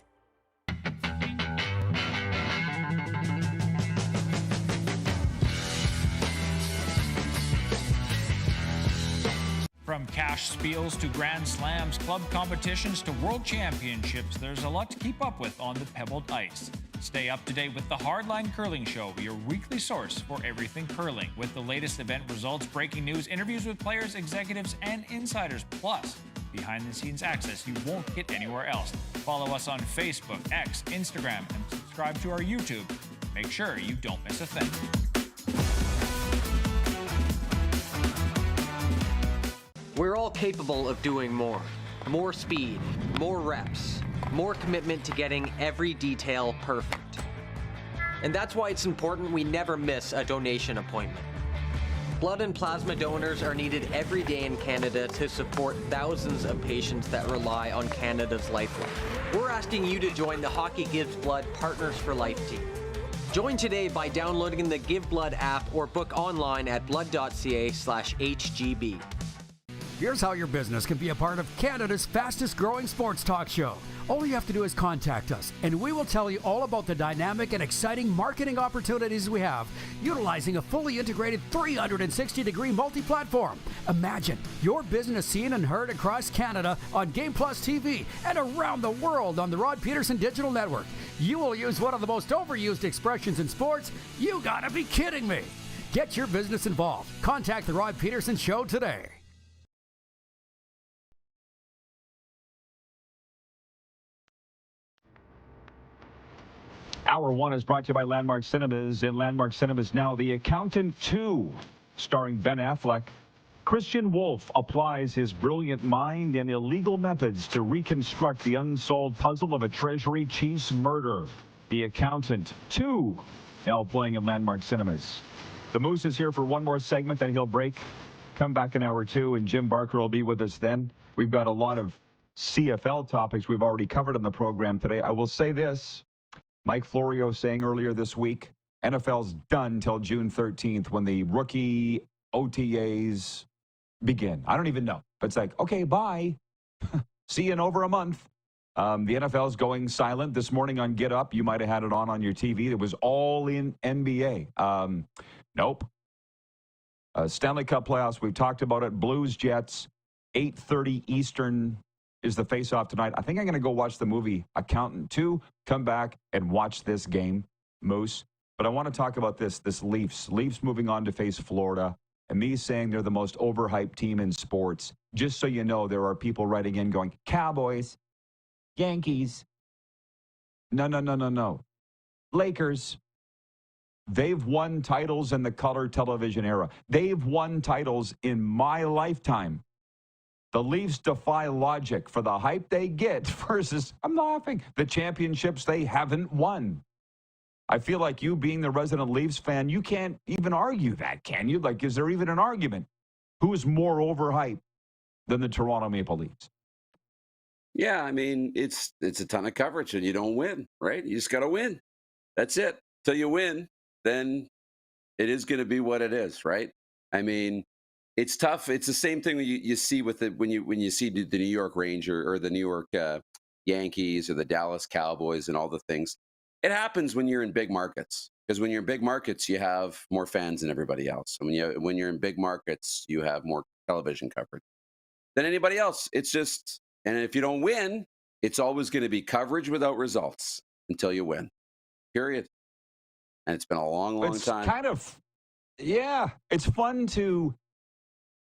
From cash spiels to grand slams, club competitions to world championships, there's a lot to keep up with on the pebbled ice. Stay up to date with the Hardline Curling Show, your weekly source for everything curling, with the latest event results, breaking news, interviews with players, executives, and insiders, plus behind-the-scenes access you won't get anywhere else. Follow us on Facebook, X, Instagram, and subscribe to our YouTube. Make sure you don't miss a thing. We're all capable of doing more. More speed, more reps, more commitment to getting every detail perfect. And that's why it's important we never miss a donation appointment. Blood and plasma donors are needed every day in Canada to support thousands of patients that rely on Canada's lifeline. We're asking you to join the Hockey Gives Blood Partners for Life team. Join today by downloading the Give Blood app or book online at blood.ca/HGB. Here's how your business can be a part of Canada's fastest growing sports talk show. All you have to do is contact us, and we will tell you all about the dynamic and exciting marketing opportunities we have, utilizing a fully integrated 360-degree multi-platform. Imagine your business seen and heard across Canada on Game Plus TV and around the world on the Rod Pedersen Digital Network. You will use one of the most overused expressions in sports. You gotta be kidding me. Get your business involved. Contact the Rod Pedersen Show today. Hour one is brought to you by Landmark Cinemas. In Landmark Cinemas now, The Accountant 2, starring Ben Affleck. Christian Wolff applies his brilliant mind and illegal methods to reconstruct the unsolved puzzle of a Treasury chief's murder. The Accountant 2, now playing in Landmark Cinemas. The Moose is here for one more segment, then he'll break. Come back in hour two, and Jim Barker will be with us then. We've got a lot of CFL topics we've already covered on the program today. I will say this. Mike Florio saying earlier this week, NFL's done till June 13th when the rookie OTAs begin. I don't even know. But it's like, okay, bye. See you in over a month. The NFL's going silent. This morning on Get Up, you might have had it on your TV. It was all in NBA. Nope. Stanley Cup playoffs, we've talked about it. Blues, Jets, 8:30 Eastern is the face-off tonight. I think I'm going to go watch the movie Accountant 2, come back and watch this game, Moose. But I want to talk about this Leafs. Leafs moving on to face Florida, and me saying they're the most overhyped team in sports. Just so you know, there are people writing in going, Cowboys, Yankees. No. Lakers. They've won titles in the color television era. They've won titles in my lifetime. The Leafs defy logic for the hype they get versus, I'm laughing, the championships they haven't won. I feel like you being the resident Leafs fan, you can't even argue that, can you? Like, is there even an argument? Who's more overhyped than the Toronto Maple Leafs? Yeah, I mean, it's a ton of coverage and you don't win, right? You just got to win. That's it. Till you win, then it is going to be what it is, right? I mean, it's tough. It's the same thing that you see with it when you see the New York Ranger or the New York Yankees or the Dallas Cowboys and all the things. It happens when you're in big markets, because when you're in big markets, you have more fans than everybody else. And when you're in big markets, you have more television coverage than anybody else. It's just, and if you don't win, it's always going to be coverage without results until you win. Period. And it's been a long time. It's kind of, yeah, it's fun to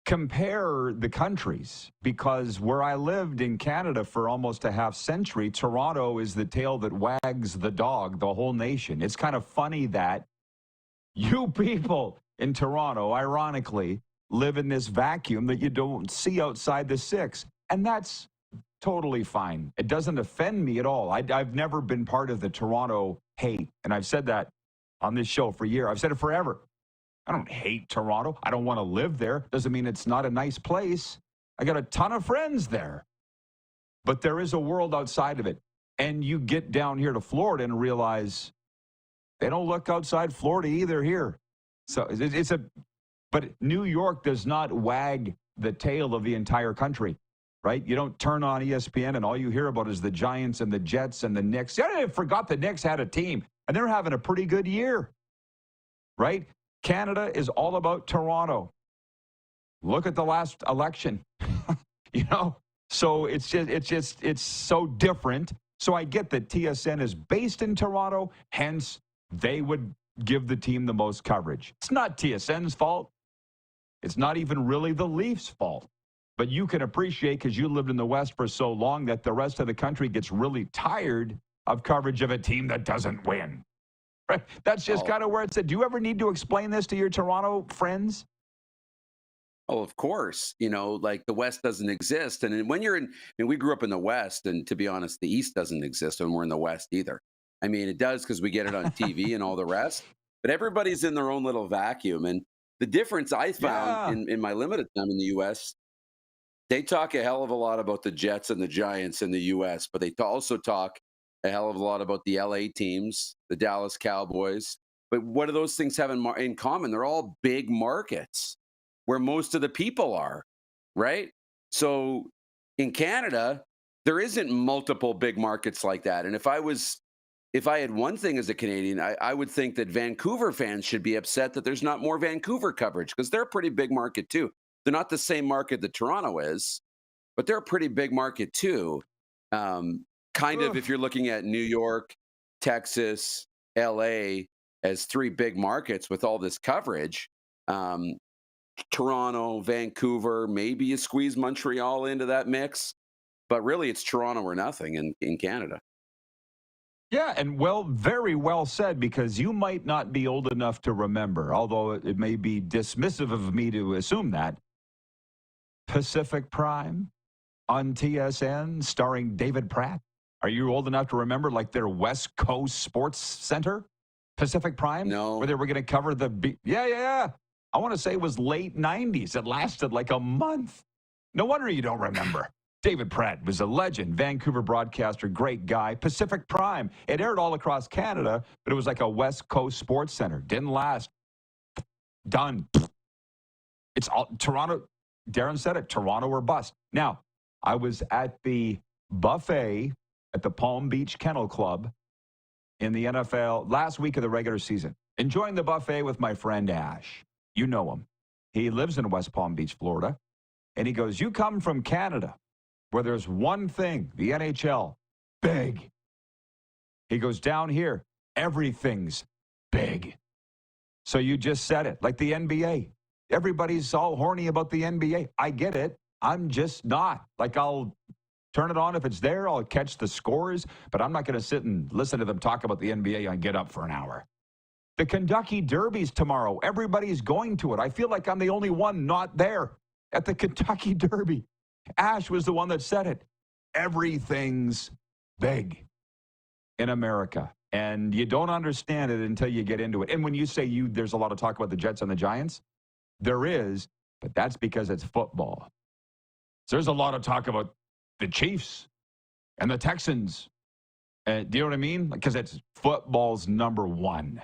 compare the countries, because where I lived in Canada for almost a half century, Toronto is the tail that wags the dog, the whole nation. It's kind of funny that you people in Toronto, ironically, live in this vacuum that you don't see outside the six. And that's totally fine. It doesn't offend me at all. I've never been part of the Toronto hate. And I've said that on this show for years. I've said it forever. I don't hate Toronto. I don't want to live there. Doesn't mean it's not a nice place. I got a ton of friends there. But there is a world outside of it. And you get down here to Florida and realize they don't look outside Florida either here. So but New York does not wag the tail of the entire country, right? You don't turn on ESPN and all you hear about is the Giants and the Jets and the Knicks. I forgot the Knicks had a team, and they're having a pretty good year, right? Canada is all about Toronto. Look at the last election, So it's so different. So I get that TSN is based in Toronto, hence they would give the team the most coverage. It's not TSN's fault. It's not even really the Leafs' fault. But you can appreciate, because you lived in the West for so long, that the rest of the country gets really tired of coverage of a team that doesn't win. Right? That's just kind of where it's at. Do you ever need to explain this to your Toronto friends? Oh, of course. Like the West doesn't exist. And when we grew up in the West, and to be honest, the East doesn't exist when we're in the West either. I mean, it does because we get it on TV and all the rest. But everybody's in their own little vacuum. And The difference I found in my limited time in the U.S., they talk a hell of a lot about the Jets and the Giants in the U.S., but they also talk a hell of a lot about the L.A. teams, the Dallas Cowboys. But what do those things have in common? They're all big markets where most of the people are, right? So in Canada, there isn't multiple big markets like that. And if I had one thing as a Canadian, I would think that Vancouver fans should be upset that there's not more Vancouver coverage, because they're a pretty big market too. They're not the same market that Toronto is, but they're a pretty big market too. Kind of if you're looking at New York, Texas, LA as three big markets with all this coverage. Toronto, Vancouver, maybe you squeeze Montreal into that mix, but really it's Toronto or nothing in Canada. Yeah, and very well said, because you might not be old enough to remember, although it may be dismissive of me to assume that. Pacific Prime on TSN starring David Pratt. Are you old enough to remember, like, their West Coast Sports Center? Pacific Prime? No. Where they were going to cover the... Yeah. I want to say it was late 90s. It lasted like a month. No wonder you don't remember. David Pratt was a legend, Vancouver broadcaster, great guy. Pacific Prime. It aired all across Canada, but it was like a West Coast Sports Center. Didn't last. Done. It's all Toronto. Darren said it, Toronto or bust. Now, I was at the buffet at the Palm Beach Kennel Club in the NFL last week of the regular season, enjoying the buffet with my friend Ash. You know him. He lives in West Palm Beach, Florida. And he goes, you come from Canada, where there's one thing, the NHL, big. He goes, down here, everything's big. So you just said it, like the NBA. Everybody's all horny about the NBA. I get it. I'm just not. Like, I'll turn it on if it's there. I'll catch the scores, but I'm not going to sit and listen to them talk about the NBA and get up for an hour. The Kentucky Derby's tomorrow. Everybody's going to it. I feel like I'm the only one not there at the Kentucky Derby. Ash was the one that said it. Everything's big in America. And you don't understand it until you get into it. And when you say there's a lot of talk about the Jets and the Giants, there is, but that's because it's football. So there's a lot of talk about the Chiefs and the Texans. Do you know what I mean? Because it's football's number one.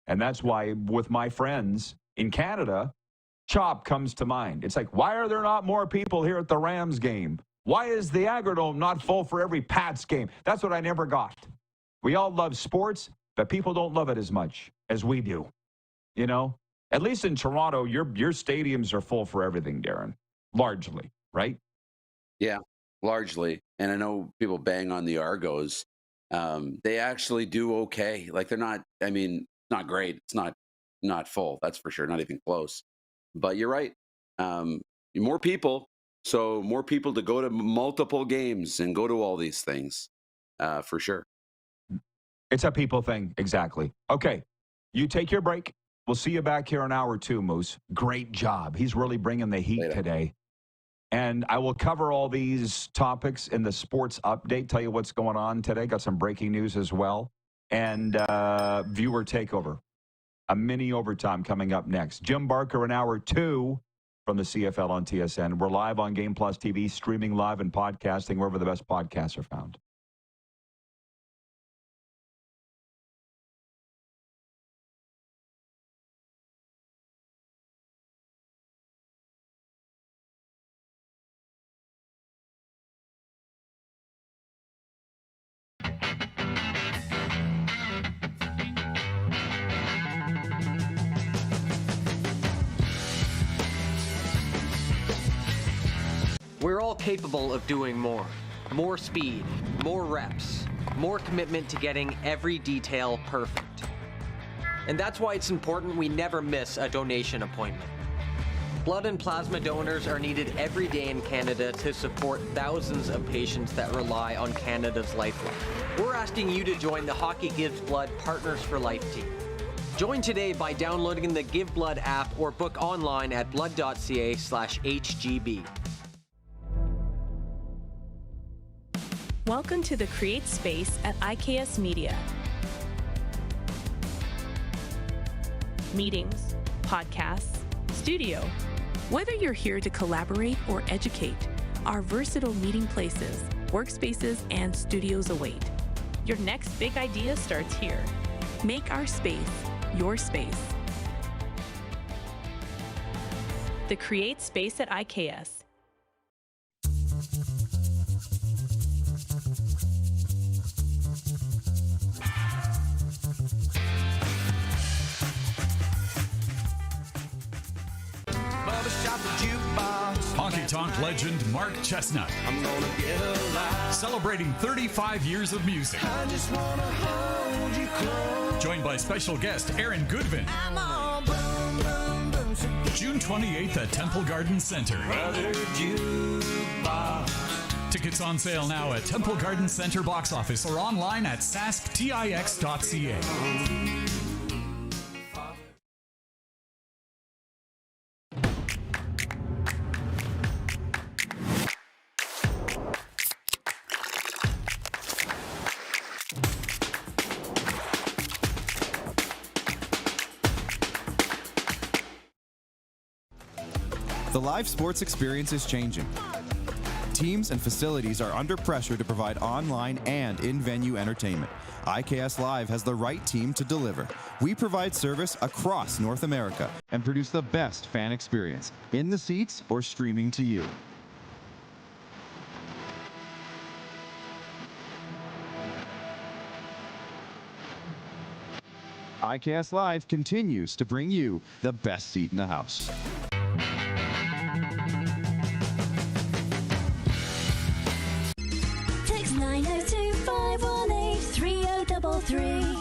And that's why with my friends in Canada, Chop comes to mind. It's like, why are there not more people here at the Rams game? Why is the Agrodome not full for every Pats game? That's what I never got. We all love sports, but people don't love it as much as we do. You know? At least in Toronto, your stadiums are full for everything, Darren. Largely, right? Yeah, largely. And I know people bang on the Argos. They actually do okay. Like, they're not, not great. It's not full, that's for sure. Not even close. But you're right. More people. So more people to go to multiple games and go to all these things, for sure. It's a people thing. Exactly. Okay. You take your break. We'll see you back here in hour 2, Moose. Great job. He's really bringing the heat today. And I will cover all these topics in the sports update, tell you what's going on today. Got some breaking news as well. And viewer takeover. A mini overtime coming up next. Jim Barker in hour 2 from the CFL on TSN. We're live on Game Plus TV, streaming live and podcasting wherever the best podcasts are found. We're all capable of doing more. More speed, more reps, more commitment to getting every detail perfect. And that's why it's important we never miss a donation appointment. Blood and plasma donors are needed every day in Canada to support thousands of patients that rely on Canada's lifeline. We're asking you to join the Hockey Gives Blood Partners for Life team. Join today by downloading the Give Blood app or book online at blood.ca/HGB. Welcome to the Create Space at IKS Media. Meetings, podcasts, studio. Whether you're here to collaborate or educate, our versatile meeting places, workspaces, and studios await. Your next big idea starts here. Make our space your space. The Create Space at IKS. Honky Tonk legend Mark Chestnut. I'm gonna get alive. Celebrating 35 years of music. I just wanna hold you close. Joined by special guest Aaron Goodvin. I'm all boom, boom, boom, so June 28th at Temple Garden Center. Tickets on sale now at Temple Garden Center box office or online at sasktix.ca. The live sports experience is changing. Teams and facilities are under pressure to provide online and in-venue entertainment. IKS Live has the right team to deliver. We provide service across North America and produce the best fan experience, in the seats or streaming to you. IKS Live continues to bring you the best seat in the house. Text 902-518-3033.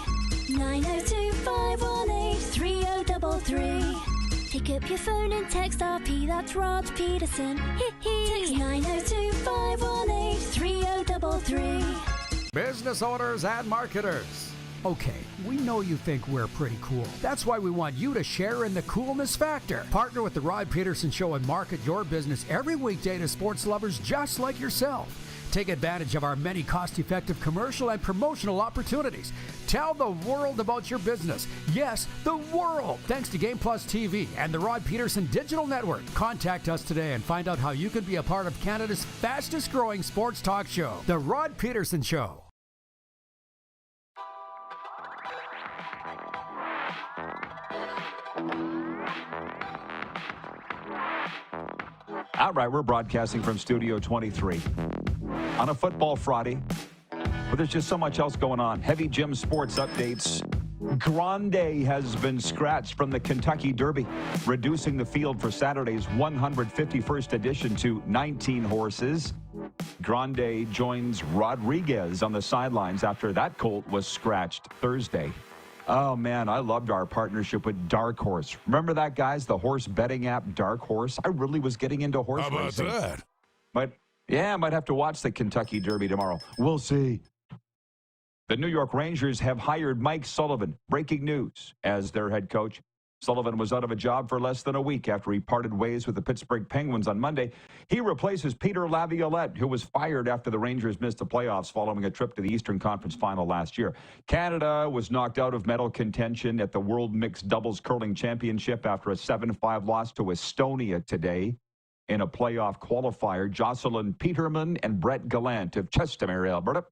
902-518-3033. Pick up your phone and text RP, that's Rod Pedersen. Text 902-518-3033. Business owners and marketers. Okay, we know you think we're pretty cool. That's why we want you to share in the coolness factor. Partner with the Rod Pedersen Show and market your business every weekday to sports lovers just like yourself. Take advantage of our many cost-effective commercial and promotional opportunities. Tell the world about your business. Yes, the world. Thanks to Game Plus TV and the Rod Pedersen Digital Network. Contact us today and find out how you can be a part of Canada's fastest-growing sports talk show, The Rod Pedersen Show. All right, we're broadcasting from Studio 23 on a football Friday, but there's just so much else going on. Heavy Gym sports updates. Grande has been scratched from the Kentucky Derby, reducing the field for Saturday's 151st edition to 19 horses. Grande joins Rodriguez on the sidelines after that colt was scratched Thursday. Oh, man, I loved our partnership with Dark Horse. Remember that, guys? The horse betting app, Dark Horse? I really was getting into horse racing. How about that? But, yeah, I might have to watch the Kentucky Derby tomorrow. We'll see. The New York Rangers have hired Mike Sullivan, breaking news, as their head coach. Sullivan was out of a job for less than a week after he parted ways with the Pittsburgh Penguins on Monday. He replaces Peter Laviolette, who was fired after the Rangers missed the playoffs following a trip to the Eastern Conference Final last year. Canada was knocked out of medal contention at the World Mixed Doubles Curling Championship after a 7-5 loss to Estonia today. In a playoff qualifier, Jocelyn Peterman and Brett Gallant of Chestermere, Alberta,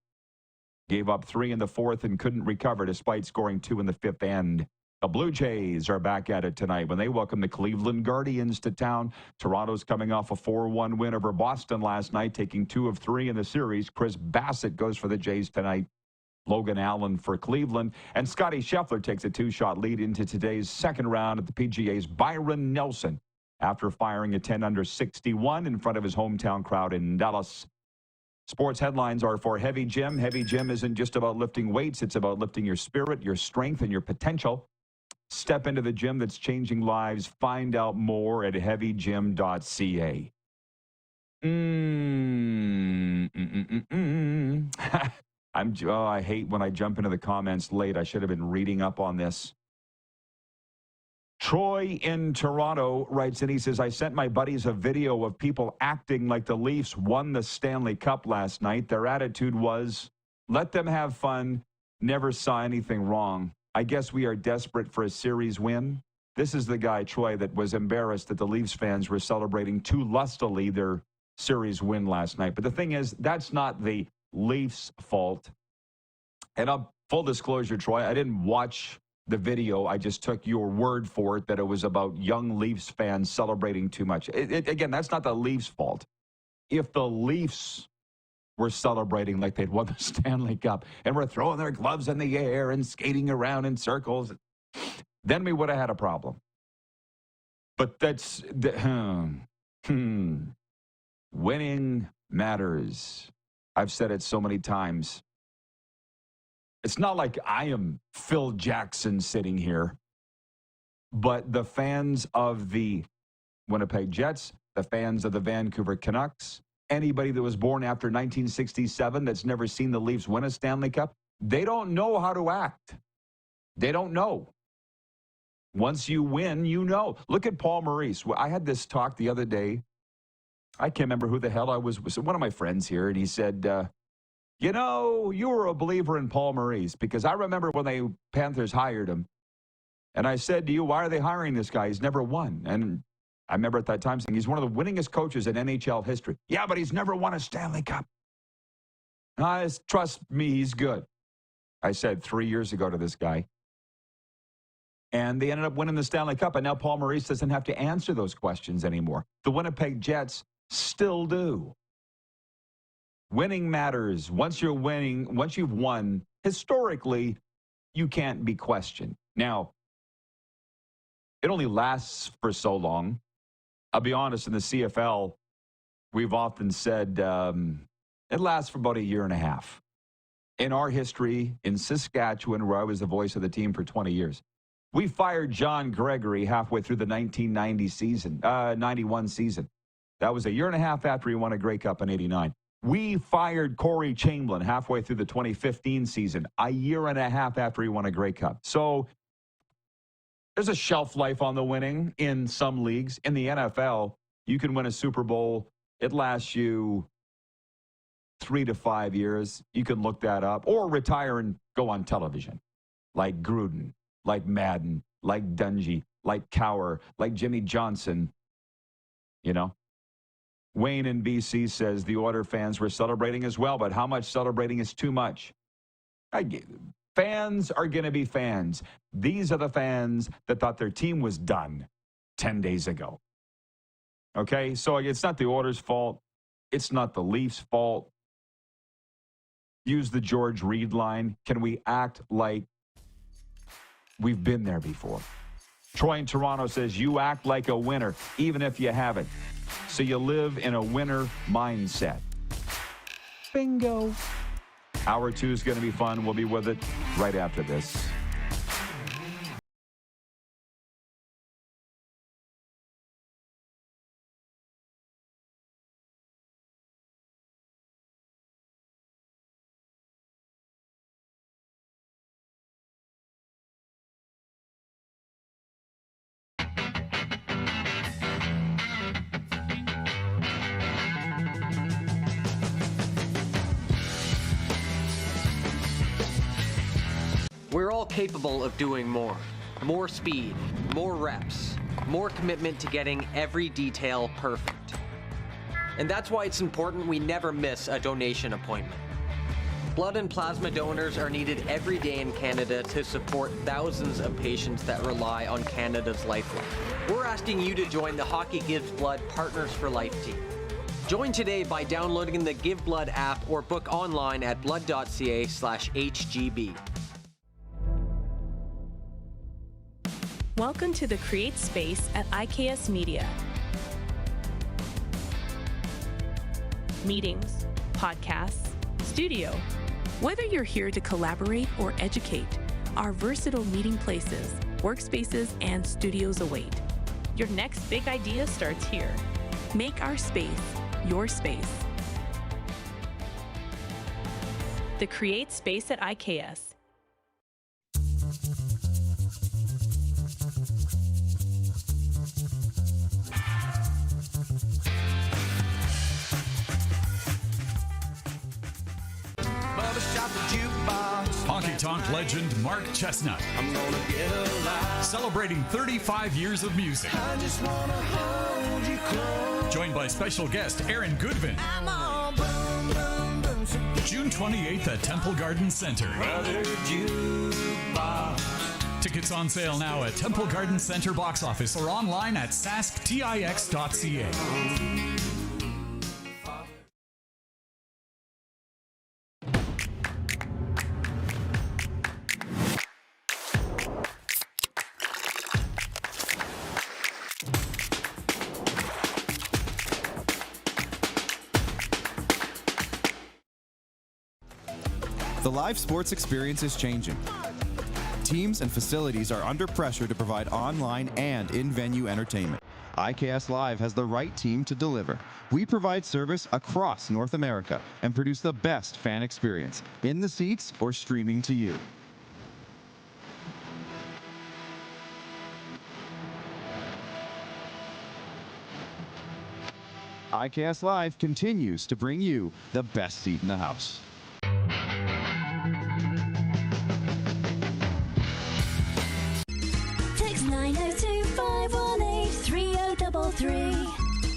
gave up 3 in the fourth and couldn't recover despite scoring 2 in the fifth end. The Blue Jays are back at it tonight when they welcome the Cleveland Guardians to town. Toronto's coming off a 4-1 win over Boston last night, taking 2 of 3 in the series. Chris Bassett goes for the Jays tonight. Logan Allen for Cleveland. And Scotty Scheffler takes a 2-shot lead into today's second round at the PGA's Byron Nelson after firing a 10-under 61 in front of his hometown crowd in Dallas. Sports headlines are for Heavy Gym. Heavy Gym isn't just about lifting weights. It's about lifting your spirit, your strength, and your potential. Step into the gym that's changing lives. Find out more at heavygym.ca. I hate when I jump into the comments late. I should have been reading up on this. Troy in Toronto writes in, he says, I sent my buddies a video of people acting like the Leafs won the Stanley Cup last night. Their attitude was, let them have fun, never saw anything wrong. I guess we are desperate for a series win. This is the guy, Troy, that was embarrassed that the Leafs fans were celebrating too lustily their series win last night. But the thing is, that's not the Leafs' fault. And full disclosure, Troy, I didn't watch the video. I just took your word for it that it was about young Leafs fans celebrating too much. Again, that's not the Leafs' fault. If the Leafs were celebrating like they'd won the Stanley Cup and were throwing their gloves in the air and skating around in circles, then we would have had a problem. But that's winning matters. I've said it so many times. It's not like I am Phil Jackson sitting here, but the fans of the Winnipeg Jets, the fans of the Vancouver Canucks, anybody that was born after 1967 that's never seen the Leafs win a Stanley Cup, they don't know how to act. They don't know. Once you win, you know. Look at Paul Maurice. I had this talk the other day. I can't remember who the hell I was. One of my friends here, and he said, you know, you were a believer in Paul Maurice because I remember when the Panthers hired him. And I said to you, why are they hiring this guy? He's never won. And I remember at that time saying, he's one of the winningest coaches in NHL history. Yeah, but he's never won a Stanley Cup. Trust me, he's good. I said 3 years ago to this guy. And they ended up winning the Stanley Cup. And now Paul Maurice doesn't have to answer those questions anymore. The Winnipeg Jets still do. Winning matters. Once you're winning, once you've won, historically, you can't be questioned. Now, it only lasts for so long. I'll be honest, in the CFL, we've often said it lasts for about a year and a half. In our history, in Saskatchewan, where I was the voice of the team for 20 years, we fired John Gregory halfway through the 1990 season, 91 season. That was a year and a half after he won a Grey Cup in 89. We fired Corey Chamberlain halfway through the 2015 season, a year and a half after he won a Grey Cup. So there's a shelf life on the winning in some leagues. In the NFL, you can win a Super Bowl. It lasts you 3 to 5 years. You can look that up or retire and go on television like Gruden, like Madden, like Dungy, like Cower, like Jimmy Johnson, you know. Wayne in BC says the Oilers fans were celebrating as well, but how much celebrating is too much? Fans are going to be fans. These are the fans that thought their team was done 10 days ago. Okay, so it's not the Oilers' fault. It's not the Leafs' fault. Use the George Reed line. Can we act like we've been there before? Troy in Toronto says, you act like a winner, even if you haven't. So you live in a winner mindset. Bingo. Hour 2 is going to be fun. We'll be with it right after this. We're all capable of doing more. More speed, more reps, more commitment to getting every detail perfect. And that's why it's important we never miss a donation appointment. Blood and plasma donors are needed every day in Canada to support thousands of patients that rely on Canada's lifeline. We're asking you to join the Hockey Gives Blood Partners for Life team. Join today by downloading the Give Blood app or book online at blood.ca/HGB. Welcome to the Create Space at IKS Media. Meetings, podcasts, studio. Whether you're here to collaborate or educate, our versatile meeting places, workspaces, and studios await. Your next big idea starts here. Make our space your space. The Create Space at IKS. Bubba shot the jukebox, Honky Tonk legend Mark Chestnut. I'm gonna get alive. Celebrating 35 years of music. I just wanna hold you close. Joined by special guest Aaron Goodvin. I'm all boom, boom, boom. June 28th at Temple Garden Center. Tickets on sale now at Temple Garden Center box office or online at sasktix.ca. The live sports experience is changing. Teams and facilities are under pressure to provide online and in-venue entertainment. IKS Live has the right team to deliver. We provide service across North America and produce the best fan experience, in the seats or streaming to you. IKS Live continues to bring you the best seat in the house. Text 902-518-3033.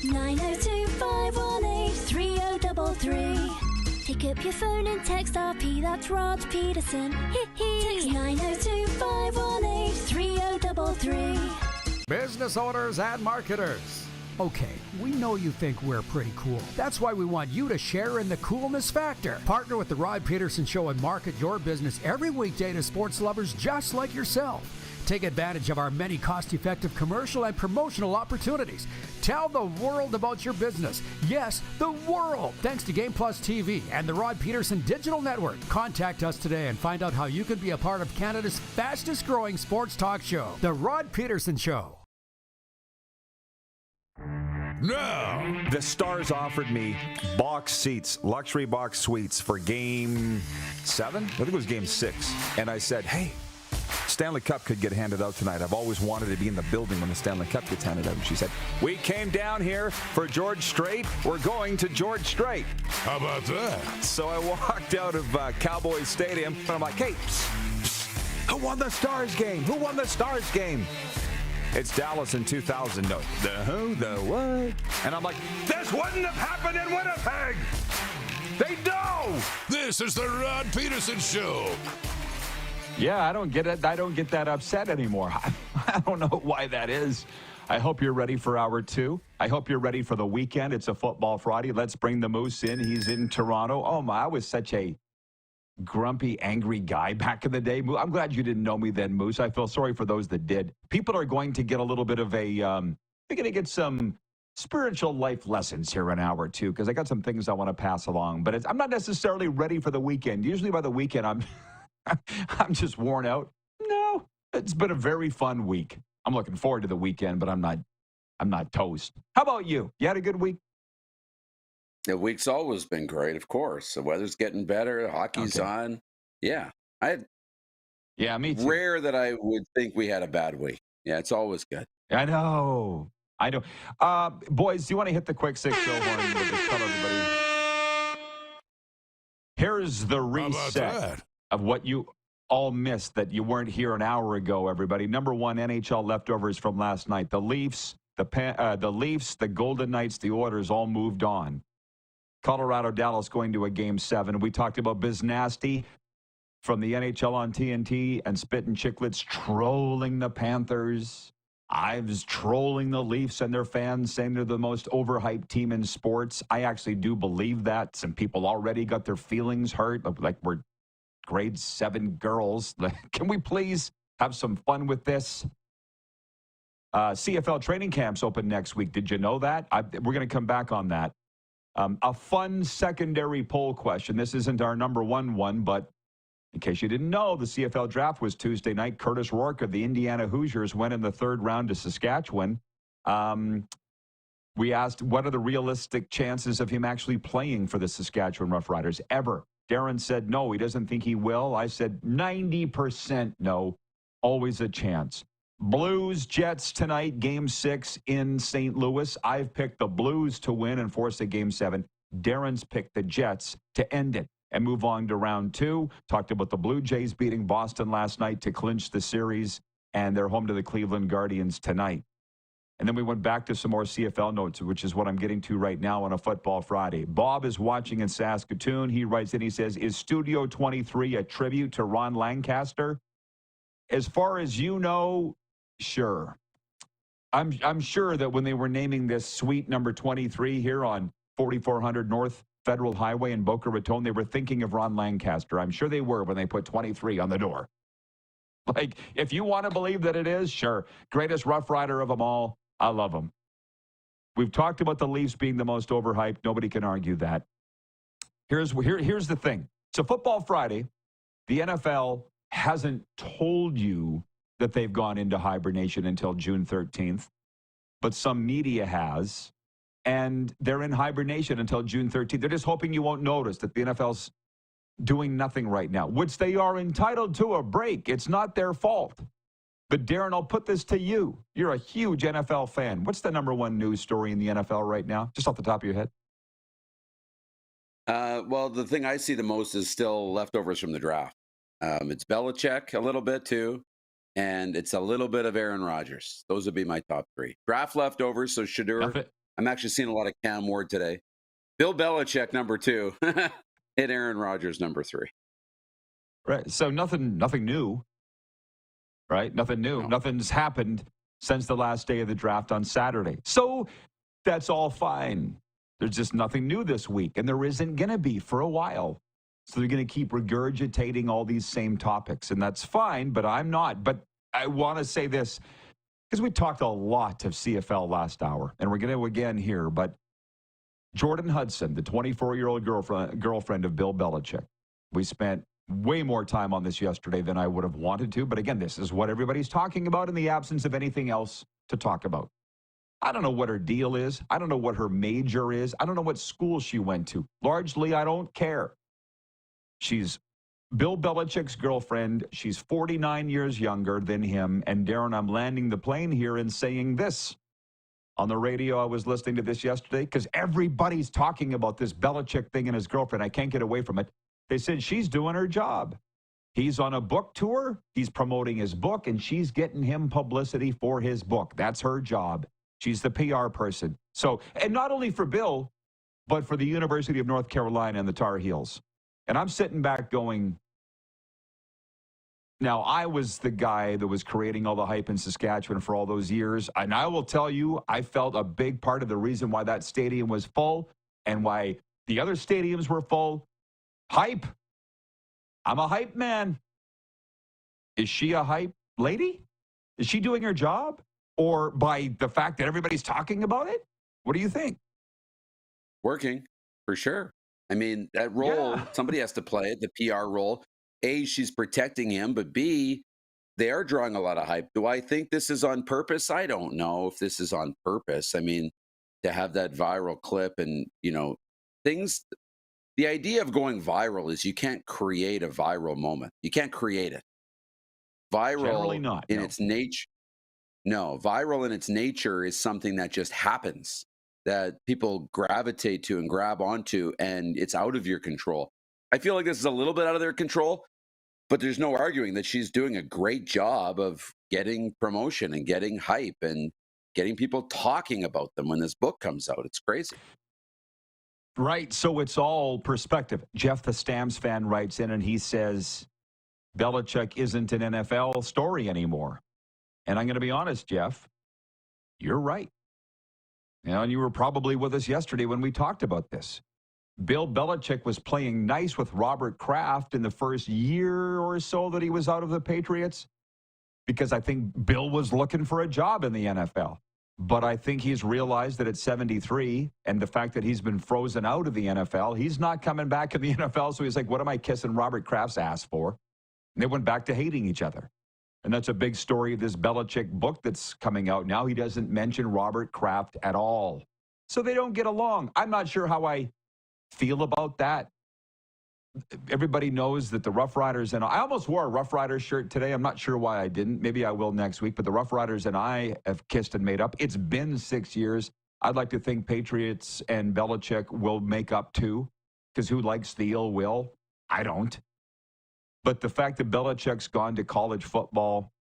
902-518-3033. Pick up your phone and text RP, that's Rod Pedersen. Text 902-518-3033. Business owners and marketers. Okay, we know you think we're pretty cool. That's why we want you to share in the coolness factor. Partner with the Rod Pedersen Show and market your business every weekday to sports lovers just like yourself. Take advantage of our many cost-effective commercial and promotional opportunities. Tell the world about your business. Yes, the world. Thanks to Game Plus TV and the Rod Pedersen Digital Network. Contact us today and find out how you can be a part of Canada's fastest-growing sports talk show, The Rod Pedersen Show. No! The Stars offered me box seats, luxury box suites for Game 7? I think it was Game 6. And I said, hey, Stanley Cup could get handed out tonight. I've always wanted to be in the building when the Stanley Cup gets handed out. And she said, we came down here for George Strait. We're going to George Strait. How about that? So I walked out of Cowboys Stadium, and I'm like, hey, who won the Stars game? Who won the Stars game? It's Dallas in 2000. No, the who, the what? And I'm like, this wouldn't have happened in Winnipeg. They know. This is the Rod Pedersen Show. Yeah, I don't get it. I don't get that upset anymore. I don't know why that is. I hope you're ready for hour 2. I hope you're ready for the weekend. It's a football Friday. Let's bring the Moose in. He's in Toronto. Oh, my, I was such a grumpy, angry guy back in the day. I'm glad you didn't know me then, Moose. I feel sorry for those that did. People are going to get a little bit of a, they're going to get some spiritual life lessons here in hour 2, because I got some things I want to pass along. But I'm not necessarily ready for the weekend. Usually by the weekend, I'm just worn out. No, it's been a very fun week. I'm looking forward to the weekend, but I'm not toast. How about you? You had a good week? The week's always been great, of course. The weather's getting better. Hockey's on. Yeah. Yeah, me too. Rare that I would think we had a bad week. Yeah, it's always good. I know. Boys, do you want to hit the quick 6 show horn? We'll just tell everybody. Here's the reset of what you all missed that you weren't here an hour ago, everybody. Number 1, NHL leftovers from last night. The Leafs, the Golden Knights, the Oilers all moved on. Colorado, Dallas going to a Game 7. We talked about Biznasty from the NHL on TNT and Spittin' Chicklets trolling the Panthers. Ives trolling the Leafs and their fans, saying they're the most overhyped team in sports. I actually do believe that. Some people already got their feelings hurt, like we're grade 7 girls. Can we please have some fun with this? CFL training camps open next week. Did you know that? We're going to come back on that. A fun secondary poll question. This isn't our number one, but in case you didn't know, the CFL draft was Tuesday night. Curtis Rourke of the Indiana Hoosiers went in the 3rd round to Saskatchewan. We asked, what are the realistic chances of him actually playing for the Saskatchewan Roughriders ever? Darren said no, he doesn't think he will. I said 90% no, always a chance. Blues, Jets tonight, Game 6 in St. Louis. I've picked the Blues to win and force a Game 7. Darren's picked the Jets to end it. and move on to round 2. Talked about the Blue Jays beating Boston last night to clinch the series, and they're home to the Cleveland Guardians tonight. And then we went back to some more CFL notes, which is what I'm getting to right now on a Football Friday. Bob is watching in Saskatoon. He writes in, he says, is Studio 23 a tribute to Ron Lancaster? As far as you know, sure. I'm sure that when they were naming this suite number 23 here on 4400 North Federal Highway in Boca Raton, they were thinking of Ron Lancaster. I'm sure they were when they put 23 on the door. Like, if you want to believe that it is, sure. Greatest Rough Rider of them all. I love him. We've talked about the Leafs being the most overhyped. Nobody can argue that. Here's the thing. So Football Friday, the NFL hasn't told you that they've gone into hibernation until June 13th, but some media has, and they're in hibernation until June 13th. They're just hoping you won't notice that the NFL's doing nothing right now, which they are entitled to a break. It's not their fault. But Darren, I'll put this to you. You're a huge NFL fan. What's the number one news story in the NFL right now, just off the top of your head? Well, the thing I see the most is still leftovers from the draft. It's Belichick a little bit too, and it's a little bit of Aaron Rodgers. Those would be my top 3. Draft leftovers, so Shadur. I'm actually seeing a lot of Cam Ward today. Bill Belichick, number 2. Hit Aaron Rodgers, number 3. Right. So nothing new. Right? Nothing new. No. Nothing's happened since the last day of the draft on Saturday. So that's all fine. There's just nothing new this week, and there isn't going to be for a while. So they're going to keep regurgitating all these same topics, and that's fine, but I'm not. But I want to say this, because we talked a lot of CFL last hour, and we're going to again here, but Jordan Hudson, the 24-year-old girlfriend of Bill Belichick, we spent way more time on this yesterday than I would have wanted to. But again, this is what everybody's talking about in the absence of anything else to talk about. I don't know what her deal is. I don't know what her major is. I don't know what school she went to. Largely, I don't care. She's Bill Belichick's girlfriend. She's 49 years younger than him. And Darren, I'm landing the plane here and saying this. On the radio, I was listening to this yesterday because everybody's talking about this Belichick thing and his girlfriend. I can't get away from it. They said she's doing her job. He's on a book tour. He's promoting his book, and she's getting him publicity for his book. That's her job. She's the PR person. So, and not only for Bill, but for the University of North Carolina and the Tar Heels. And I'm sitting back going, now, I was the guy that was creating all the hype in Saskatchewan for all those years. And I will tell you, I felt a big part of the reason why that stadium was full and why the other stadiums were full. Hype. I'm a hype man. Is she a hype lady? Is she doing her job? Or by the fact that everybody's talking about it? What do you think? Working, for sure. I mean, that role, somebody has to play it, the PR role. A, she's protecting him, but B, they are drawing a lot of hype. Do I think this is on purpose? I don't know if this is on purpose. I mean, to have that viral clip and, things. The idea of going viral is you can't create a viral moment. You can't create it. Viral Generally not, in its nature. No, viral in its nature is something that just happens, that people gravitate to and grab onto, and it's out of your control. I feel like this is a little bit out of their control, but there's no arguing that she's doing a great job of getting promotion and getting hype and getting people talking about them when this book comes out. It's crazy. Right. So it's all perspective. Jeff, the Stamps fan, writes in and he says, Belichick isn't an NFL story anymore. And I'm going to be honest, Jeff, you're right. And you were probably with us yesterday when we talked about this. Bill Belichick was playing nice with Robert Kraft in the first year or so that he was out of the Patriots because I think Bill was looking for a job in the NFL. But I think he's realized that at 73 and the fact that he's been frozen out of the NFL, he's not coming back in the NFL. So he's like, what am I kissing Robert Kraft's ass for? And they went back to hating each other. And that's a big story of this Belichick book that's coming out now. He doesn't mention Robert Kraft at all. So they don't get along. I'm not sure how I feel about that. Everybody knows that the Rough Riders, and I almost wore a Rough Riders shirt today. I'm not sure why I didn't. Maybe I will next week. But the Rough Riders and I have kissed and made up. It's been 6 years. I'd like to think Patriots and Belichick will make up too, because who likes the ill will? I don't. But the fact that Belichick's gone to college football,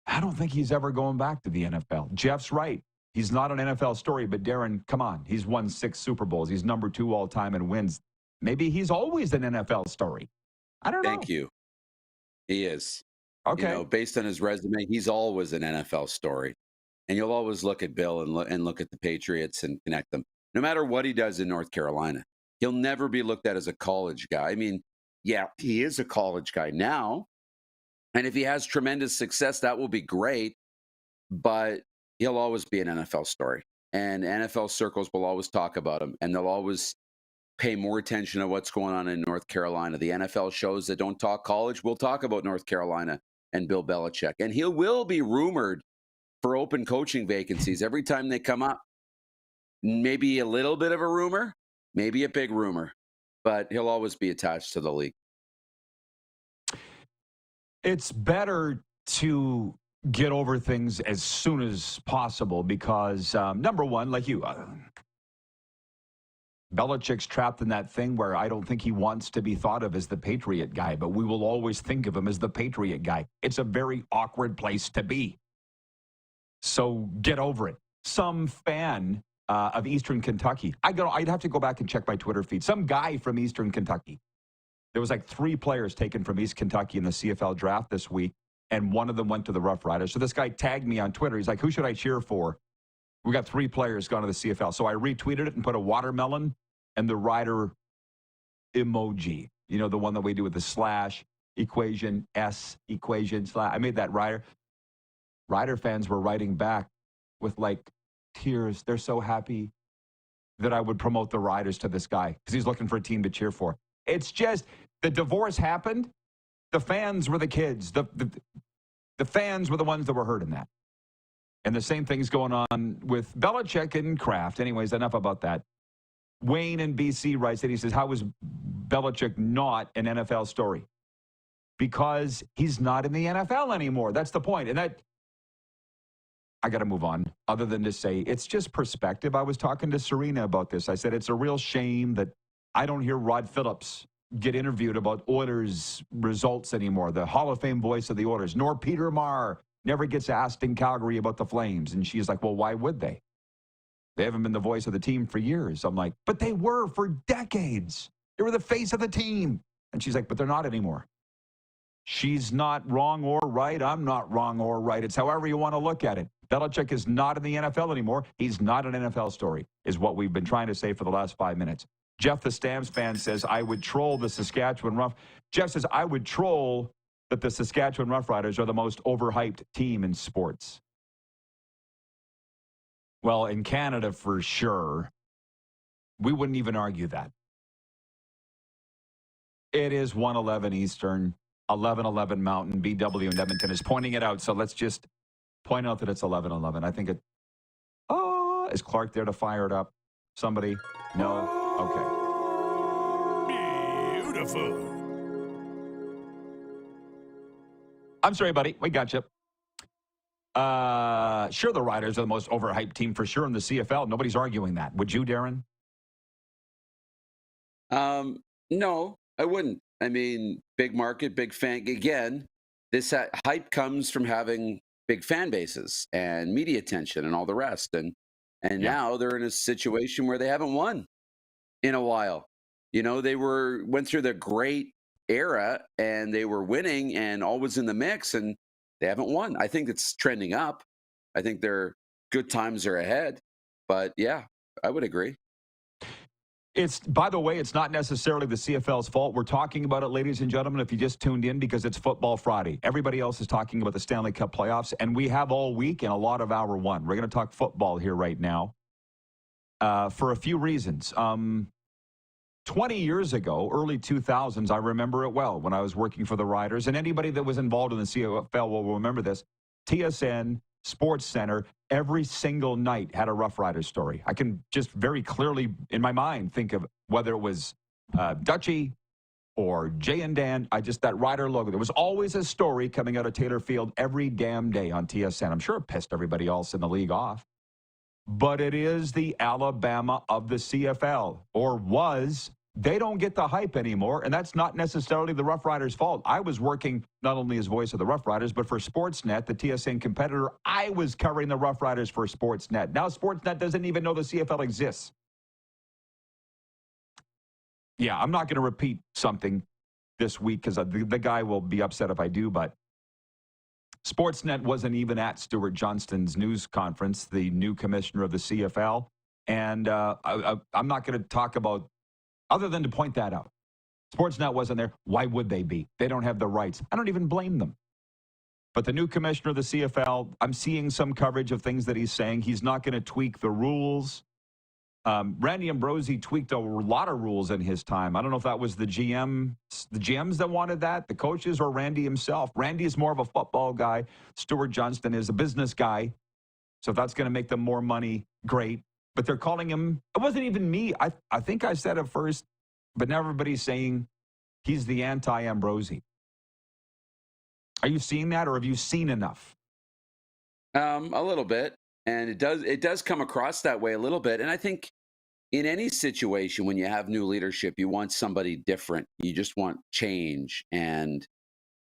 I don't think he's ever going back to the NFL. Jeff's right. He's not an NFL story, but Darren, come on. He's won 6 Super Bowls. He's number 2 all time in wins. Maybe he's always an NFL story. I don't know. Thank you. He is. Okay. You know, based on his resume, he's always an NFL story. And you'll always look at Bill and look at the Patriots and connect them. No matter what he does in North Carolina, he'll never be looked at as a college guy. I mean, yeah, he is a college guy now. And if he has tremendous success, that will be great. But he'll always be an NFL story. And NFL circles will always talk about him. And they'll always pay more attention to what's going on in North Carolina. The NFL shows that don't talk college will talk about North Carolina and Bill Belichick. And he will be rumored for open coaching vacancies every time they come up. Maybe a little bit of a rumor, maybe a big rumor, but he'll always be attached to the league. It's better to get over things as soon as possible because, number one, like you, Belichick's trapped in that thing where I don't think he wants to be thought of as the Patriot guy, but we will always think of him as the Patriot guy. It's a very awkward place to be. So get over it. Some fan of Eastern Kentucky, I'd have to go back and check my Twitter feed. Some guy from Eastern Kentucky. There was like 3 players taken from East Kentucky in the CFL draft this week, and one of them went to the Rough Riders. So this guy tagged me on Twitter. He's like, who should I cheer for? We got 3 players gone to the CFL. So I retweeted it and put a watermelon and the Rider emoji. You know, the one that we do with the slash, equation, S, equation, slash. I made that Rider. Rider fans were writing back with like tears. They're so happy that I would promote the Riders to this guy because he's looking for a team to cheer for. It's just the divorce happened. The fans were the kids. The fans were the ones that were hurt in that. And the same thing's going on with Belichick and Kraft. Anyways, enough about that. Wayne in BC writes that he says, how is Belichick not an NFL story? Because he's not in the NFL anymore. That's the point. And that, I got to move on, other than to say it's just perspective. I was talking to Serena about this. I said it's a real shame that I don't hear Rod Phillips get interviewed about Oilers results anymore, the Hall of Fame voice of the Oilers, nor Peter Marr never gets asked in Calgary about the Flames. And she's like, well, why would they? They haven't been the voice of the team for years. I'm like, but they were for decades. They were the face of the team. And she's like, but they're not anymore. She's not wrong or right. I'm not wrong or right. It's however you want to look at it. Belichick is not in the NFL anymore. He's not an NFL story, is what we've been trying to say for the last 5 minutes. Jeff, the Stamps fan, says, I would troll the Saskatchewan Rough. Jeff says, I would troll that the Saskatchewan Roughriders are the most overhyped team in sports. Well, in Canada, for sure. We wouldn't even argue that. It is 1:11 Eastern, 11:11 Mountain. BW in Edmonton is pointing it out, so let's just point out that it's 11:11. I think it... Oh, is Clark there to fire it up? Somebody? No? Okay. Beautiful. I'm sorry, buddy. We got you. Sure, the Riders are the most overhyped team for sure in the CFL. Nobody's arguing that. Would you, Darren? No, I wouldn't. I mean, big market, big fan. Again, this hype comes from having big fan bases and media attention and all the rest. And now they're in a situation where they haven't won in a while. You know, they went through the great era and they were winning and always in the mix, and they haven't won. I think it's trending up. I think their good times are ahead. But yeah, I would agree. By the way, it's not necessarily the CFL's fault. We're talking about it, ladies and gentlemen, if you just tuned in, because it's Football Friday. Everybody else is talking about the Stanley Cup playoffs, and we have all week and a lot of hour one. We're going to talk football here right now for a few reasons. 20 years ago, early 2000s, I remember it well when I was working for the Riders, and anybody that was involved in the CFL will remember this. TSN, Sports Center, every single night had a Rough Riders story. I can just very clearly, in my mind, think of whether it was Dutchie or Jay and Dan, that Rider logo. There was always a story coming out of Taylor Field every damn day on TSN. I'm sure it pissed everybody else in the league off. But it is the Alabama of the CFL, or was They don't get the hype anymore, and that's not necessarily the Rough Riders' fault. I was working not only as voice of the Rough Riders, but for Sportsnet, the TSN competitor. I was covering the Rough Riders for Sportsnet. Now Sportsnet doesn't even know the CFL exists. Yeah, I'm not going to repeat something this week because the guy will be upset if I do, but Sportsnet wasn't even at Stuart Johnston's news conference, the new commissioner of the CFL, and I'm not going to talk about, other than to point that out. Sportsnet wasn't there. Why would they be? They don't have the rights. I don't even blame them. But the new commissioner of the CFL, I'm seeing some coverage of things that he's saying. He's not going to tweak the rules. Randy Ambrosie tweaked a lot of rules in his time. I don't know if that was the GMs that wanted that, the coaches, or Randy himself. Randy is more of a football guy. Stuart Johnston is a business guy. So if that's going to make them more money, great. But they're calling him, it wasn't even me. I think I said it first, but now everybody's saying he's the anti-Ambrosie. Are you seeing that, or have you seen enough? A little bit. And it does come across that way a little bit. And I think in any situation, when you have new leadership, you want somebody different. You just want change and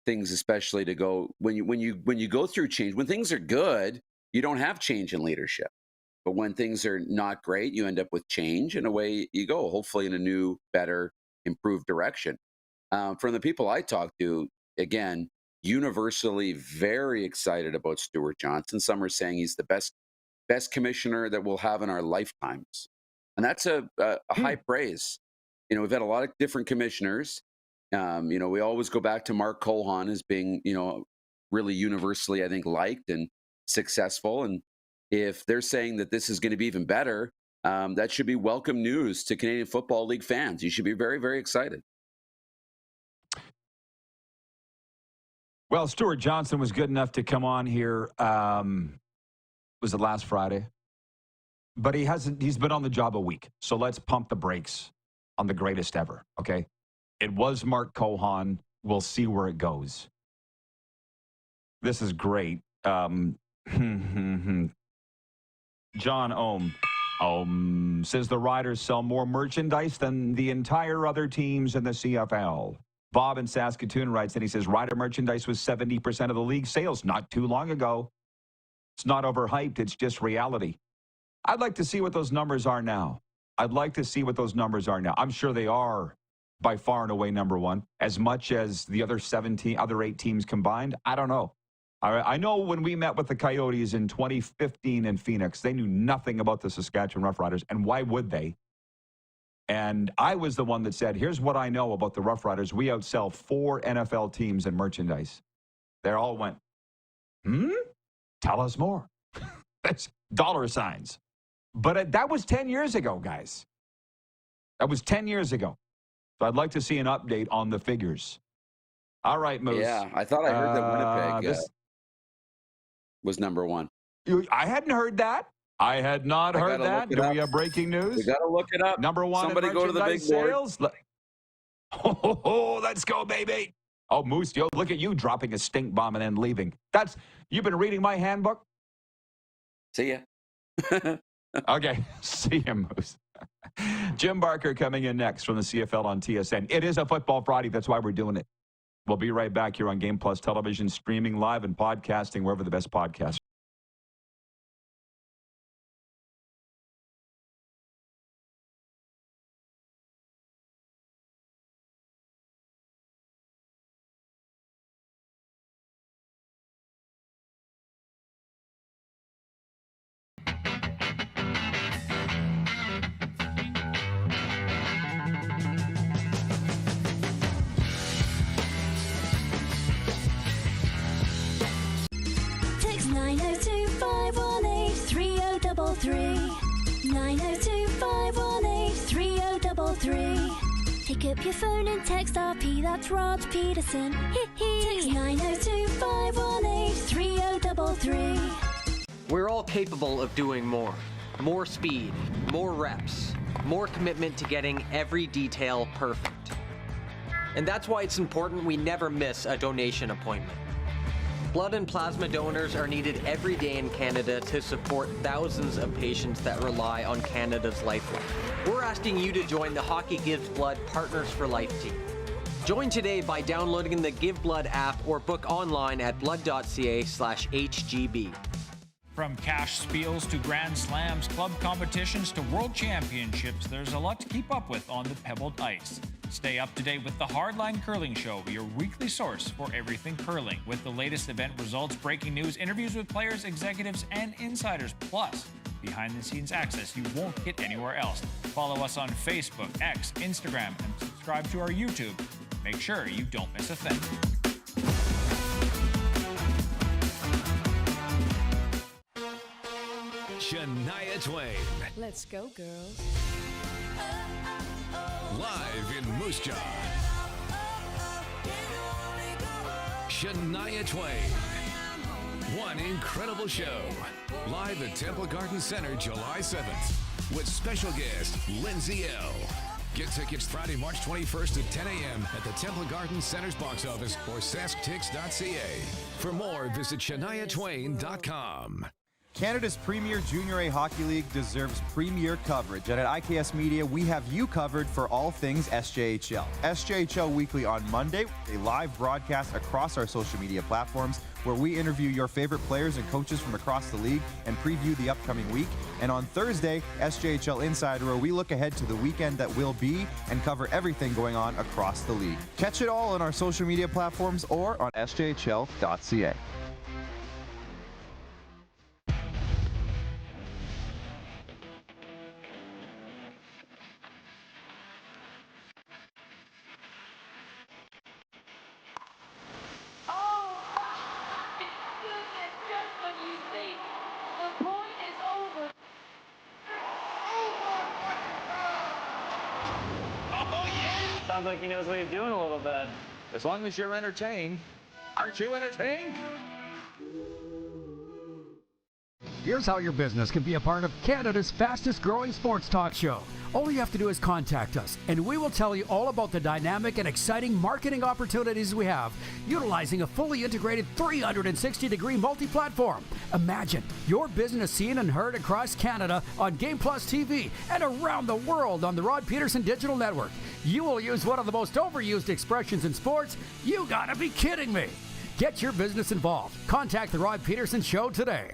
things, especially to go when you go through change. When things are good, you don't have change in leadership. But when things are not great, you end up with change, and away you go, hopefully in a new, better, improved direction. From the people I talk to, again, universally very excited about Stuart Johnston. Some are saying he's the best commissioner that we'll have in our lifetimes. And that's a high praise. We've had a lot of different commissioners. We always go back to Mark Cohan as being, really universally, I think, liked and successful. And if they're saying that this is going to be even better, that should be welcome news to Canadian Football League fans. You should be very, very excited. Well, Stuart Johnston was good enough to come on here. Was it last Friday? But he's been on the job a week. So let's pump the brakes on the greatest ever, okay? It was Mark Cohan. We'll see where it goes. This is great. John Ohm says the Riders sell more merchandise than the entire other teams in the CFL. Bob in Saskatoon writes, and he says Rider merchandise was 70% of the league sales not too long ago. It's not overhyped. It's just reality. I'd like to see what those numbers are now. I'm sure they are by far and away number one, as much as the other 8 teams combined. I don't know. I know when we met with the Coyotes in 2015 in Phoenix, they knew nothing about the Saskatchewan Roughriders, and why would they? And I was the one that said, here's what I know about the Roughriders. We outsell 4 NFL teams in merchandise. They all went, tell us more. That's dollar signs. But that was 10 years ago, guys. That was 10 years ago. So I'd like to see an update on the figures. All right, Moose. Yeah, I thought I heard that Winnipeg was number one. I hadn't heard that. I had not heard that. Do we have breaking news? We got to look it up. Number one. Somebody go to the big sales. Board. Let's go, baby. Oh, Moose, look at you dropping a stink bomb and then leaving. You've been reading my handbook? See ya. Okay. See ya, Moose. Jim Barker coming in next from the CFL on TSN. It is a Football Friday. That's why we're doing it. We'll be right back here on Game Plus Television, streaming live and podcasting wherever the best podcasts. Text 902-518-3033. 902-518-3033. Pick up your phone and text RP, that's Rod Pedersen. Text 902-518-3033. We're all capable of doing more. More speed, more reps, more commitment to getting every detail perfect. And that's why it's important we never miss a donation appointment. Blood and plasma donors are needed every day in Canada to support thousands of patients that rely on Canada's lifeline. We're asking you to join the Hockey Gives Blood Partners for Life team. Join today by downloading the Give Blood app or book online at blood.ca/HGB. From cash spiels to Grand Slams, club competitions to world championships, there's a lot to keep up with on the pebbled ice. Stay up to date with the Hardline Curling Show, your weekly source for everything curling, with the latest event results, breaking news, interviews with players, executives, and insiders, plus behind-the-scenes access you won't get anywhere else. Follow us on Facebook, X, Instagram, and subscribe to our YouTube. Make sure you don't miss a thing. Shania Twain. Let's go, girls. Live in Moose Jaw. Shania Twain. One incredible show. Live at Temple Garden Center July 7th. With special guest Lindsay L. Get tickets Friday, March 21st at 10 a.m. at the Temple Garden Center's box office or sasktix.ca. For more, visit shaniatwain.com. Canada's premier Junior A Hockey League deserves premier coverage, and at IKS Media, we have you covered for all things SJHL. SJHL Weekly on Monday, a live broadcast across our social media platforms where we interview your favorite players and coaches from across the league and preview the upcoming week. And on Thursday, SJHL Insider, where we look ahead to the weekend that will be and cover everything going on across the league. Catch it all on our social media platforms or on sjhl.ca. Sounds like he knows what he's doing a little bit. As long as you're entertained. Aren't you entertained? Here's how your business can be a part of Canada's fastest growing sports talk show. All you have to do is contact us, and we will tell you all about the dynamic and exciting marketing opportunities we have, utilizing a fully integrated 360-degree multi-platform. Imagine your business seen and heard across Canada on Game Plus TV and around the world on the Rod Pedersen Digital Network. You will use one of the most overused expressions in sports. You gotta be kidding me. Get your business involved. Contact the Rod Pedersen Show today.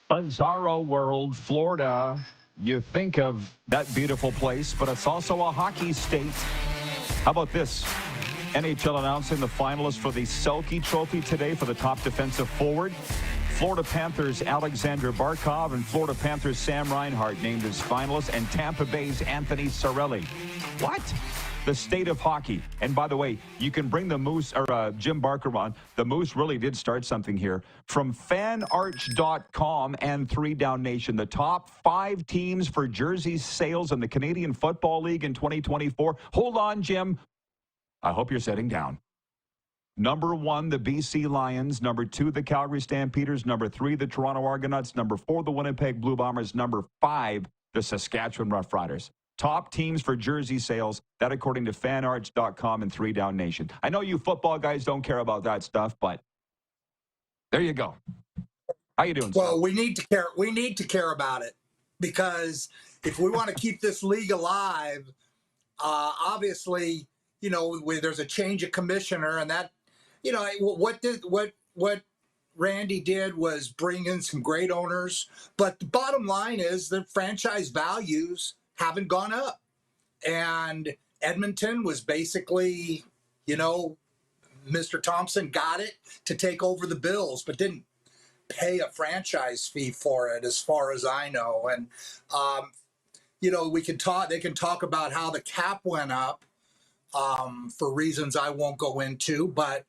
Bizarro world, Florida. You think of that beautiful place, but it's also a hockey state. How about this? NHL announcing the finalists for the Selke Trophy today for the top defensive forward. Florida Panthers' Alexander Barkov and Florida Panthers' Sam Reinhart named as finalists, and Tampa Bay's Anthony Cirelli. What? The state of hockey. And by the way, you can bring the Moose, or Jim Barker on. The Moose really did start something here. From fanarch.com and 3 Down Nation, the top 5 teams for jersey sales in the Canadian Football League in 2024. Hold on, Jim. I hope you're sitting down. Number 1, the BC Lions. Number 2, the Calgary Stampeders. Number 3, the Toronto Argonauts. Number 4, the Winnipeg Blue Bombers. Number 5, the Saskatchewan Roughriders. Top teams for jersey sales, that according to fanarch.com and 3 Down Nation. I know you football guys don't care about that stuff, but there you go. How you doing, Well, sir? we need to care. We need to care about it, because if we want to keep this league alive, obviously, you know, there's a change of commissioner, and that, you know, what Randy did was bring in some great owners, but the bottom line is the franchise values haven't gone up. And Edmonton was basically, you know, Mr. Thompson got it to take over the Bills, but didn't pay a franchise fee for it, as far as I know. And, you know, they can talk about how the cap went up for reasons I won't go into, but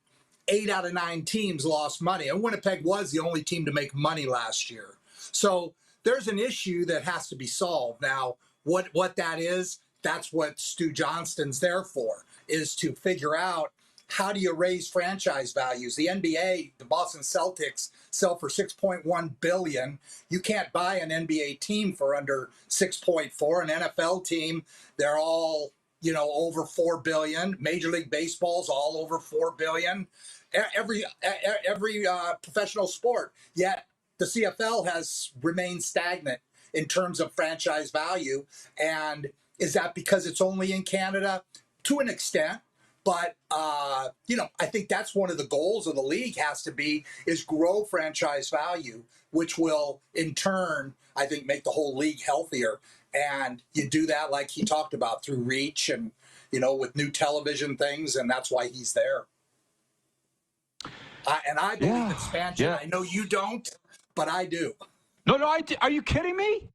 8 out of 9 teams lost money. And Winnipeg was the only team to make money last year. So there's an issue that has to be solved. Now, what that is, that's what Stu Johnston's there for, is to figure out how do you raise franchise values? The NBA, the Boston Celtics sell for $6.1 billion. You can't buy an NBA team for under 6.4. An NFL team, they're all, over $4 billion. Major League Baseball's all over $4 billion. Every professional sport. Yet the CFL has remained stagnant in terms of franchise value. And is that because it's only in Canada? To an extent. But, I think that's one of the goals of the league is grow franchise value, which will in turn, I think, make the whole league healthier. And you do that like he talked about through reach and, with new television things. And that's why he's there. And I believe expansion. Yeah. I know you don't, but I do. No, are you kidding me?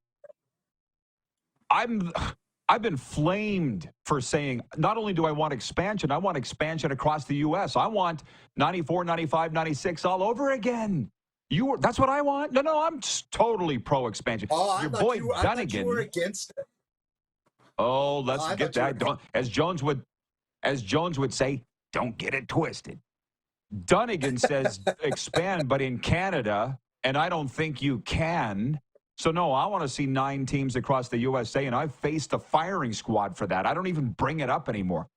I've been flamed for saying not only do I want expansion across the U.S. I want 94, 95, 96 all over again. That's what I want? No, I'm totally pro-expansion. Oh, Your boy I thought you were against it. Oh, let's get that. As Jones would say, don't get it twisted. Dunnigan says expand, but in Canada, and I don't think you can. So, no, I want to see 9 teams across the USA, and I've faced a firing squad for that. I don't even bring it up anymore.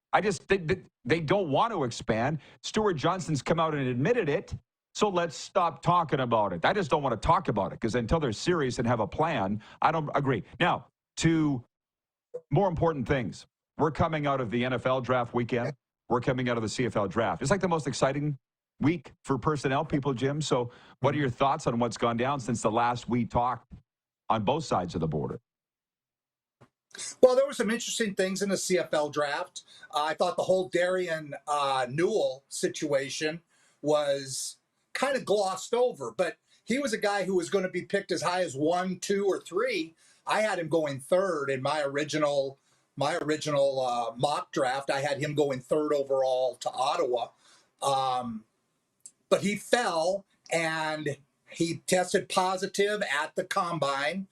They don't want to expand. Stuart Johnson's come out and admitted it, so let's stop talking about it. I just don't want to talk about it because until they're serious and have a plan, I don't agree. Now, to more important things. We're coming out of the NFL draft weekend. We're coming out of the CFL draft. It's like the most exciting week for personnel people, Jim. So what are your thoughts on what's gone down since the last we talked on both sides of the border? Well, there were some interesting things in the CFL draft. I thought the whole Darian Newell situation was kind of glossed over, but he was a guy who was going to be picked as high as 1, 2, or 3. I had him going 3rd in my original mock draft. I had him going 3rd overall to Ottawa, but he fell and he tested positive at the combine,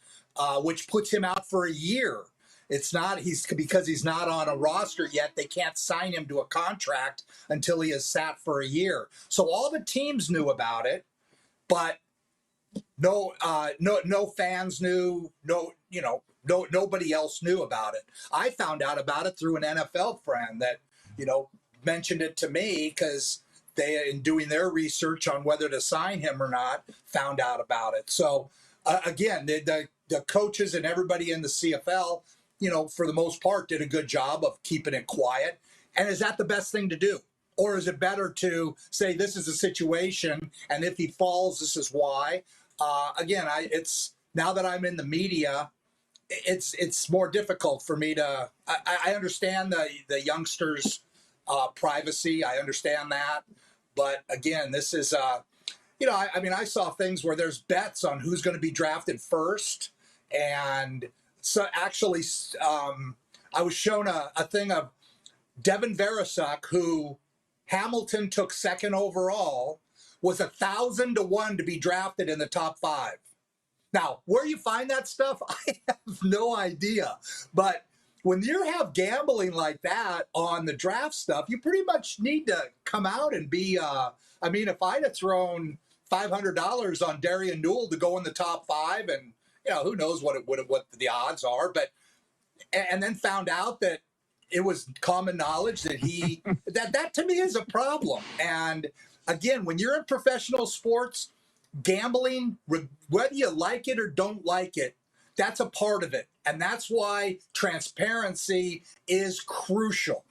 which puts him out for a year. Because he's not on a roster yet, they can't sign him to a contract until he has sat for a year. So all the teams knew about it, but no fans knew, nobody else knew about it. I found out about it through an NFL friend that, mentioned it to me because they, in doing their research on whether to sign him or not, found out about it. So again, the coaches and everybody in the CFL, for the most part, did a good job of keeping it quiet. And is that the best thing to do? Or is it better to say this is a situation, and if he falls, this is why? Again, it's now that I'm in the media, it's more difficult for me to. I understand the youngsters' privacy. I understand that, but again, this is I saw things where there's bets on who's going to be drafted first, and so actually, I was shown a thing of Devin Veresuk, who Hamilton took 2nd overall, was 1,000 to 1 to be drafted in the top 5. Now, where you find that stuff, I have no idea. But when you have gambling like that on the draft stuff, you pretty much need to come out and be. If I'd have thrown $500 on Darian Newell to go in the top 5, and who knows what the odds are, but and then found out that it was common knowledge that he that to me is a problem. And again, when you're in professional sports, gambling, whether you like it or don't like it, that's a part of it. And that's why transparency is crucial.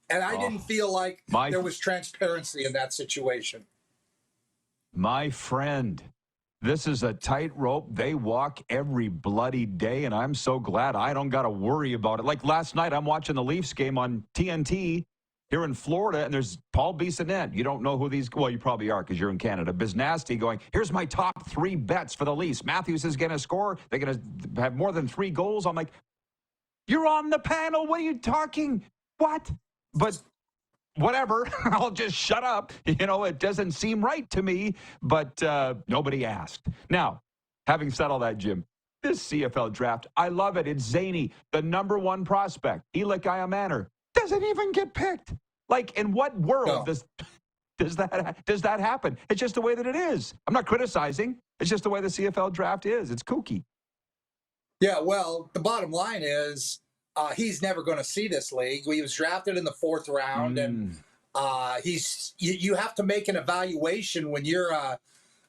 And I didn't feel like there was transparency in that situation. My friend, this is a tightrope they walk every bloody day, and I'm so glad I don't got to worry about it. Like last night, I'm watching the Leafs game on TNT here in Florida, and there's Paul Bissonnette. You don't know who these, well, you probably are because you're in Canada. Biznasty going, here's my top 3 bets for the Leafs. Matthews is going to score. They're going to have more than 3 goals. I'm like, you're on the panel. What are you talking? What? But whatever, I'll just shut up. It doesn't seem right to me, but nobody asked. Now, having said all that, Jim, this CFL draft, I love it. It's zany. The #1 prospect, Eli Manor, doesn't even get picked. Like, in what world No. does that happen? It's just the way that it is. I'm not criticizing. It's just the way the CFL draft is. It's kooky. Yeah, well, the bottom line is he's never going to see this league. He was drafted in the 4th round, and you have to make an evaluation when you're a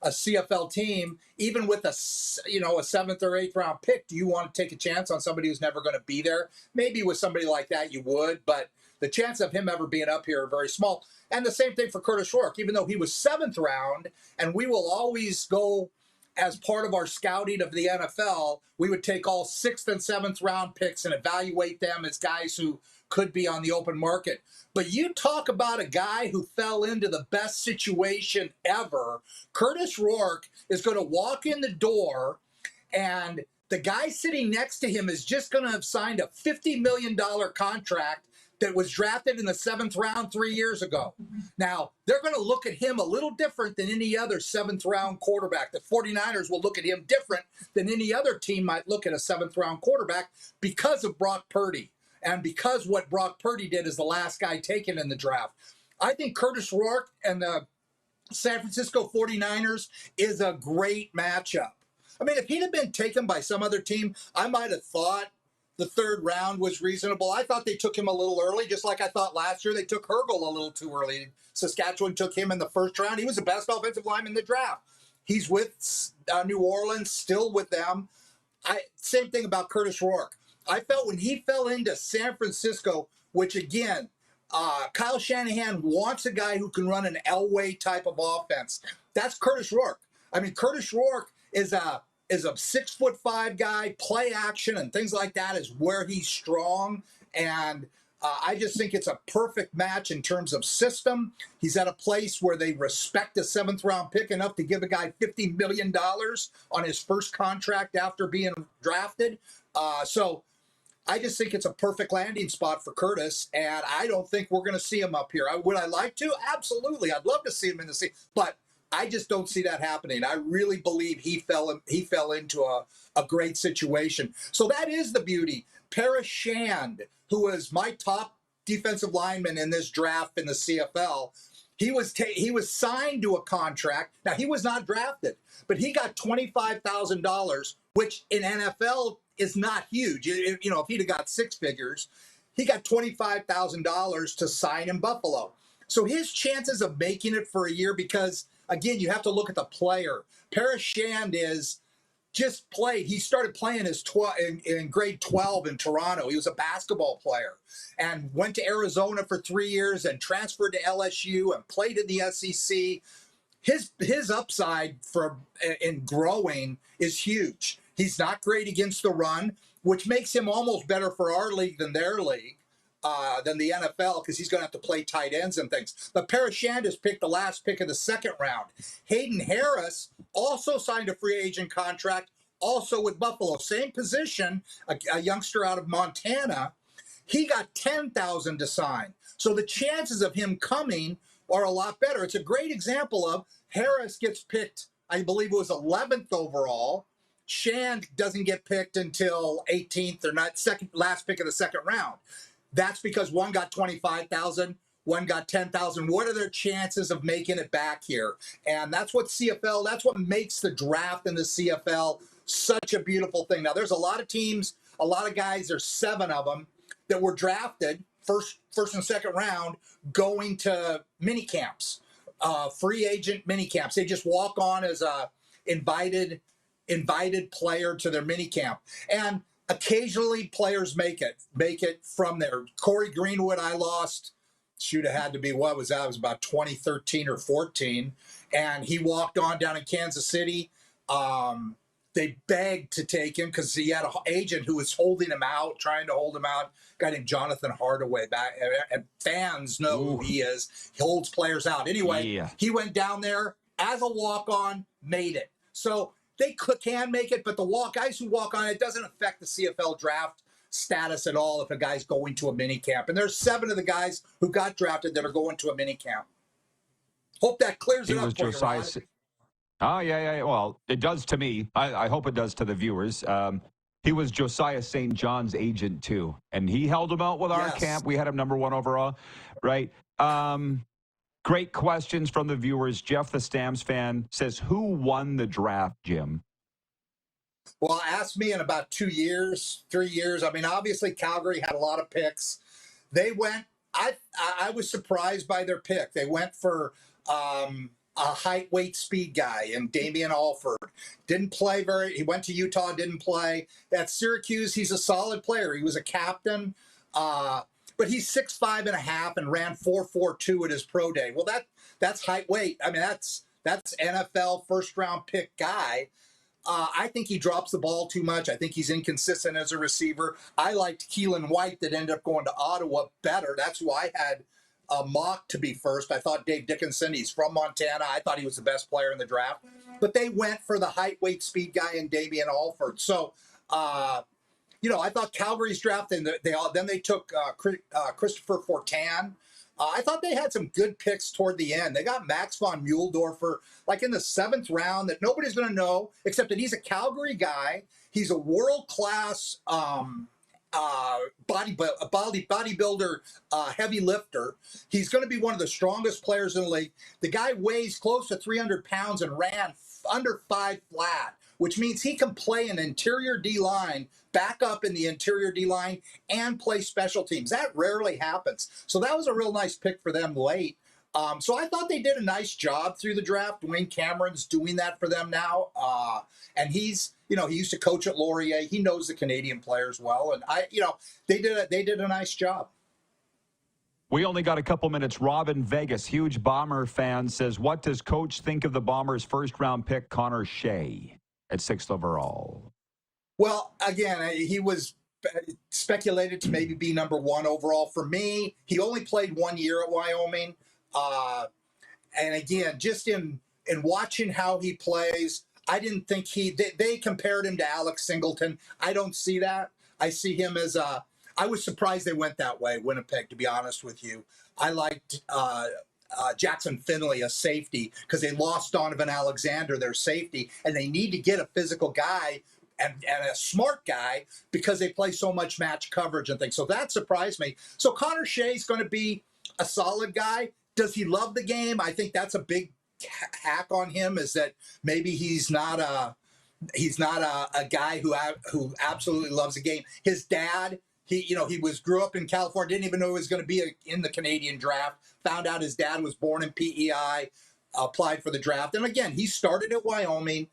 CFL team, even with a 7th or 8th round pick. Do you want to take a chance on somebody who's never going to be there? Maybe with somebody like that you would, but the chance of him ever being up here are very small. And the same thing for Curtis Rourke, even though he was 7th round, and we will always go as part of our scouting of the NFL, we would take all 6th and 7th round picks and evaluate them as guys who could be on the open market. But you talk about a guy who fell into the best situation ever. Curtis Rourke is going to walk in the door, and the guy sitting next to him is just going to have signed a $50 million contract that was drafted in the 7th round 3 years ago. Now, they're going to look at him a little different than any other 7th round quarterback. The 49ers will look at him different than any other team might look at a 7th round quarterback because of Brock Purdy. And because what Brock Purdy did is the last guy taken in the draft. I think Curtis Rourke and the San Francisco 49ers is a great matchup. I mean, if he'd have been taken by some other team, I might have thought the 3rd round was reasonable. I thought they took him a little early, just like I thought last year they took Hergel a little too early. Saskatchewan took him in the 1st round. He was the best offensive lineman in the draft. He's with New Orleans, still with them. Same thing about Curtis Rourke. I felt when he fell into San Francisco, which again, Kyle Shanahan wants a guy who can run an Elway type of offense. That's Curtis Rourke. I mean, Curtis Rourke is a 6'5" guy. Play action and things like that is where he's strong. And I just think it's a perfect match in terms of system. He's at a place where they respect a 7th round pick enough to give a guy $50 million on his first contract after being drafted. So I just think it's a perfect landing spot for Curtis, and I don't think we're going to see him up here. Would I like to? Absolutely. I'd love to see him in the seat, but I just don't see that happening. I really believe he fell into a great situation. So that is the beauty. Paris Shand, who was my top defensive lineman in this draft in the CFL, he was signed to a contract. Now, he was not drafted, but he got $25,000, which in NFL is not huge. If he'd have got 6 figures, he got $25,000 to sign in Buffalo. So his chances of making it for a year, because again, you have to look at the player. Paris Shand is just played. He started playing in grade 12 in Toronto. He was a basketball player and went to Arizona for 3 years and transferred to LSU and played in the SEC. His upside in growing is huge. He's not great against the run, which makes him almost better for our league than their league, than the NFL, because he's going to have to play tight ends and things. But Paris Shand is picked the last pick of the 2nd round. Hayden Harris also signed a free agent contract, also with Buffalo. Same position, a youngster out of Montana. He got $10,000 to sign. So the chances of him coming are a lot better. It's a great example of Harris gets picked, I believe it was 11th overall. Shand doesn't get picked until 18th or not, last pick of the 2nd round. That's because one got $25,000, one got $10,000. What are their chances of making it back here? And that's what makes the draft in the CFL such a beautiful thing. Now, there's a lot of teams, a lot of guys, there's 7 of them that were drafted first and 2nd round going to mini camps, free agent mini camps. They just walk on as a invited player to their mini camp. And occasionally players make it from there. Corey Greenwood, I lost, it had to be, what was that? It was about 2013 or 14. And he walked on down in Kansas City. They begged to take him because he had an agent who was holding him out, trying to hold him out. A guy named Jonathan Hardaway. And fans know who he is. He holds players out. Anyway, He went down there as a walk-on, made it. So they can make it, but the guys who walk on, it doesn't affect the CFL draft status at all if a guy's going to a mini camp. And there's 7 of the guys who got drafted that are going to a mini camp. Hope that clears it up for you, Ron. Oh, yeah. Well, it does to me. I hope it does to the viewers. He was Josiah St. John's agent, too. And he held him out with our camp. We had him number 1 overall, right? Great questions from the viewers. Jeff, the Stamps fan, says, who won the draft, Jim? Well, ask me in about 2 years, 3 years. I mean, obviously, Calgary had a lot of picks. They went, I was surprised by their pick. They went for a height, weight, speed guy and Damian Alford. Didn't play he went to Utah, didn't play. At Syracuse, he's a solid player. He was a captain. But he's 6'5.5" and ran 4.42 at his pro day. Well, that's height, weight. I mean, that's NFL first-round pick guy. I think he drops the ball too much. I think he's inconsistent as a receiver. I liked Keelan White that ended up going to Ottawa better. That's who I had mocked to be first. I thought Dave Dickinson, he's from Montana. I thought he was the best player in the draft. But they went for the height, weight, speed guy in Damian Alford. So, I thought Calgary's draft, and they took Christopher Fortan. I thought they had some good picks toward the end. They got Max von Muhldorfer, like in the 7th round, that nobody's going to know, except that he's a Calgary guy. He's a world-class bodybuilder, heavy lifter. He's going to be one of the strongest players in the league. The guy weighs close to 300 pounds and ran under 5 flat, which means he can play an interior D-line, back up in the interior D-line, and play special teams. That rarely happens. So that was a real nice pick for them late. So I thought they did a nice job through the draft. Dwayne Cameron's doing that for them now. And he's, he used to coach at Laurier. He knows the Canadian players well. And they did a nice job. We only got a couple minutes. Rob in Vegas, huge Bomber fan, says, what does Coach think of the Bombers' first-round pick, Connor Shea, at 6th overall? Well, again, he was speculated to maybe be number 1 overall. For me, he only played 1 year at Wyoming. And again, just in watching how he plays, I didn't think they compared him to Alex Singleton. I don't see that. I see him as I was surprised they went that way, Winnipeg, to be honest with you. I liked Jackson Finley, a safety, because they lost Donovan Alexander, their safety, and they need to get a physical guy and a smart guy because they play so much match coverage and things. So that surprised me. So Connor Shea's going to be a solid guy. Does he love the game? I think that's a big hack on him, is that maybe he's not a guy who absolutely loves the game. His dad, he grew up in California, didn't even know he was going to be in the Canadian draft. Found out his dad was born in PEI, applied for the draft, and again, he started at Wyoming.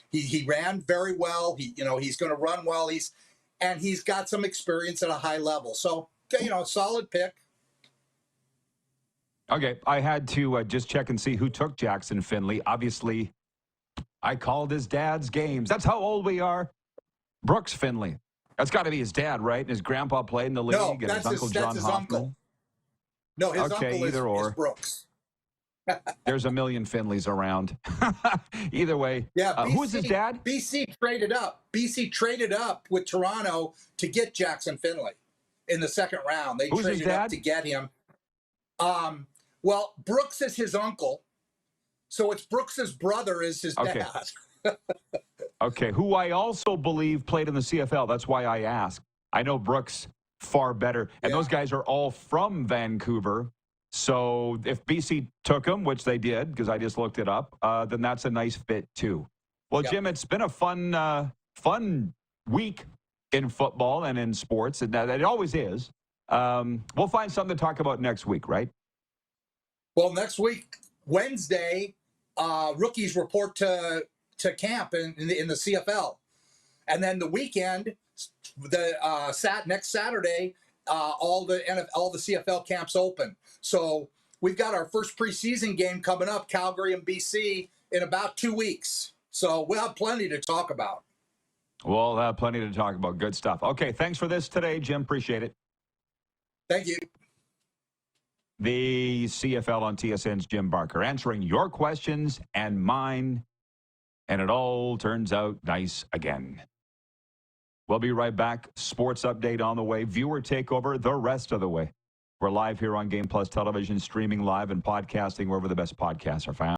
He ran very well. He's going to run well. He's got some experience at a high level. So solid pick. Okay, I had to just check and see who took Jackson Finley. Obviously, I called his dad's games. That's how old we are. Brooks Finley. That's got to be his dad, right? And his grandpa played in the league, and his uncle John Hoffman. Uncle. No, his uncle is Brooks. There's a million Finleys around. Either way, yeah. Who's his dad? BC traded up. BC traded up with Toronto to get Jackson Finley in the 2nd round. They traded up to get him. Well, Brooks is his uncle, so it's Brooks's brother is his dad. Okay, who I also believe played in the CFL. That's why I asked. I know Brooks far better, and those guys are all from Vancouver. So if BC took him, which they did, because I just looked it up, then that's a nice fit too. Well, Jim, it's been a fun week in football and in sports, and it always is. We'll find something to talk about next week, right? Well, next week, Wednesday, rookies report to camp in the CFL, and then the weekend, next Saturday, all the CFL camps open. So we've got our first preseason game coming up, Calgary and BC, in about 2 weeks. So we'll have plenty to talk about. We'll have plenty to talk about. Good stuff. Okay, thanks for this today, Jim. Appreciate it. Thank you. The CFL on TSN's Jim Barker answering your questions and mine, and it all turns out nice again. We'll be right back. Sports update on the way. Viewer takeover the rest of the way. We're live here on Game Plus Television, streaming live and podcasting wherever the best podcasts are found.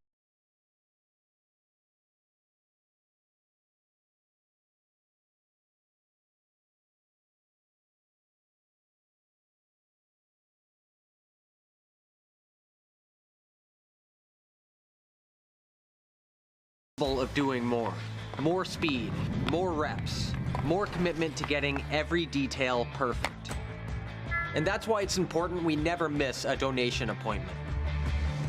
of doing more. More speed, more reps, more commitment to getting every detail perfect. And that's why it's important we never miss a donation appointment.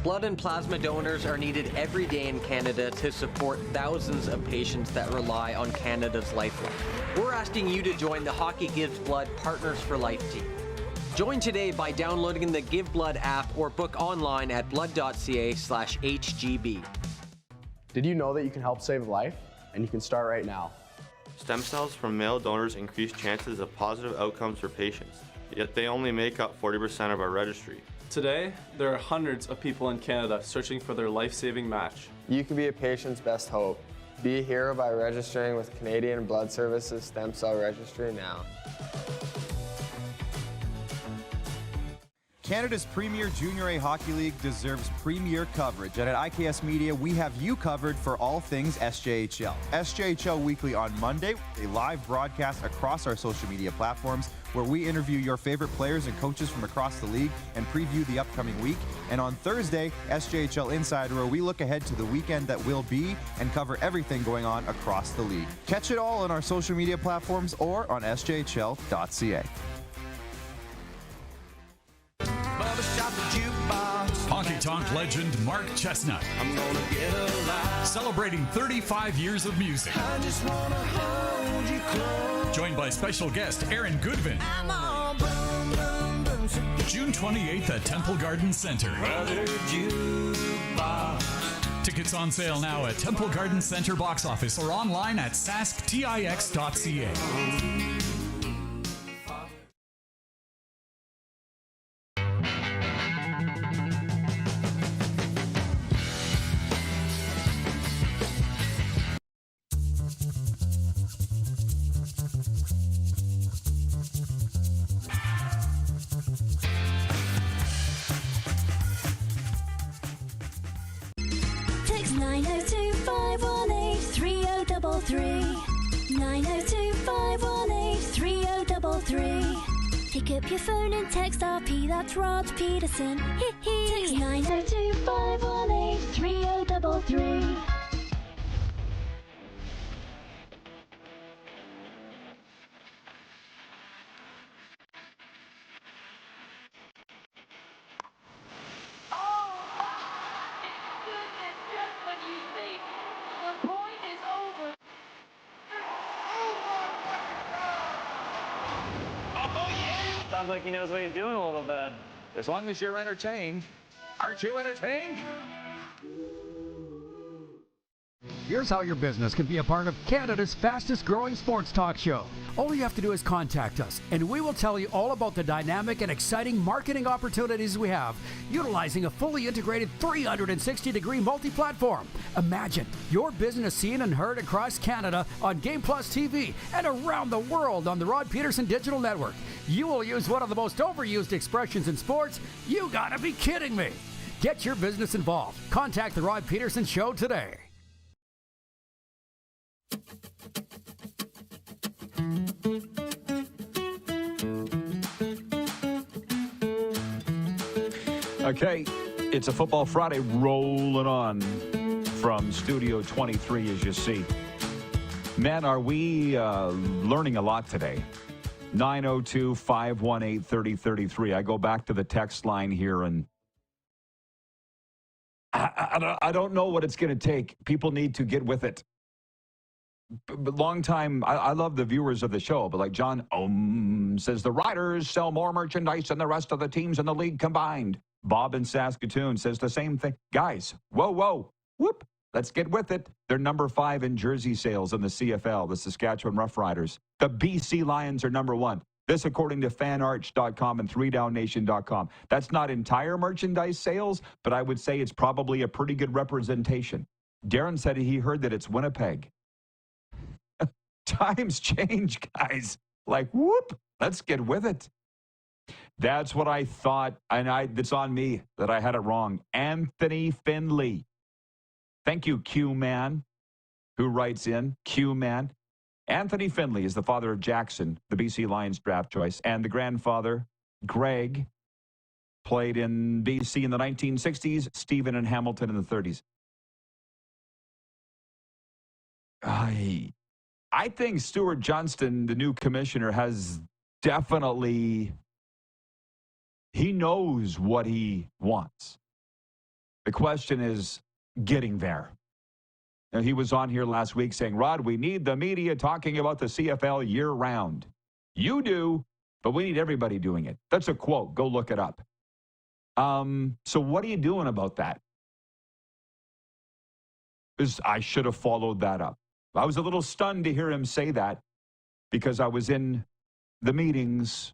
Blood and plasma donors are needed every day in Canada to support thousands of patients that rely on Canada's lifeline. We're asking you to join the Hockey Gives Blood Partners for Life team. Join today by downloading the Give Blood app or book online at blood.ca/HGB. Did you know that you can help save a life? And you can start right now. Stem cells from male donors increase chances of positive outcomes for patients, yet they only make up 40% of our registry. Today, there are hundreds of people in Canada searching for their life-saving match. You can be a patient's best hope. Be a hero by registering with Canadian Blood Services Stem Cell Registry now. Canada's premier Junior A Hockey League deserves premier coverage, and at IKS Media, we have you covered for all things SJHL. SJHL Weekly on Monday, a live broadcast across our social media platforms where we interview your favorite players and coaches from across the league and preview the upcoming week. And on Thursday, SJHL Insider, where we look ahead to the weekend that will be and cover everything going on across the league. Catch it all on our social media platforms or on sjhl.ca. Honky Tonk legend Mark Chestnut. I'm gonna get alive. Celebrating 35 years of music. I just wanna hold you close. Joined by special guest Aaron Goodvin. I'm all boom, boom, boom. June 28th at Temple Garden Center. Tickets on sale now at Temple Garden Center box office or online at sasktix.ca. Text 902-518-3033. 902-518-3033. Pick up your phone and text RP, that's Rod Pedersen. Text 902-518-3033. Sounds like he knows what he's doing a little bit. As long as you're entertained. Aren't you entertained? Here's how your business can be a part of Canada's fastest growing sports talk show. All you have to do is contact us, and we will tell you all about the dynamic and exciting marketing opportunities we have, utilizing a fully integrated 360-degree multi-platform. Imagine your business seen and heard across Canada on Game Plus TV and around the world on the Rod Pedersen Digital Network. You will use one of the most overused expressions in sports. You gotta be kidding me. Get your business involved. Contact the Rod Pedersen Show today. Okay, it's a Football Friday rolling on from Studio 23, as you see. Man, are we learning a lot today. 902-518-3033. I go back to the text line here, and I don't know what it's going to take. People need to get with it. But long time, I love the viewers of the show, but like John says, the Riders sell more merchandise than the rest of the teams in the league combined. Bob in Saskatoon says the same thing. Guys, whoa, whoop, let's get with it. They're number 5 in jersey sales in the CFL, the Saskatchewan Roughriders. The BC Lions are number 1. This according to fanarch.com and 3downnation.com. That's not entire merchandise sales, but I would say it's probably a pretty good representation. Darren said he heard that it's Winnipeg. Times change, guys. Like, whoop, let's get with it. That's what I thought, and it's on me that I had it wrong. Anthony Finley. Thank you, Q-Man, who writes in. Q-Man. Anthony Finley is the father of Jackson, the BC Lions draft choice, and the grandfather, Greg, played in BC in the 1960s, Stephen and Hamilton in the 30s. I think Stuart Johnston, the new commissioner, has definitely, he knows what he wants. The question is getting there. Now, he was on here last week saying, Rod, we need the media talking about the CFL year-round. You do, but we need everybody doing it. That's a quote. Go look it up. So what are you doing about that? Because I should have followed that up. I was a little stunned to hear him say that because I was in the meetings.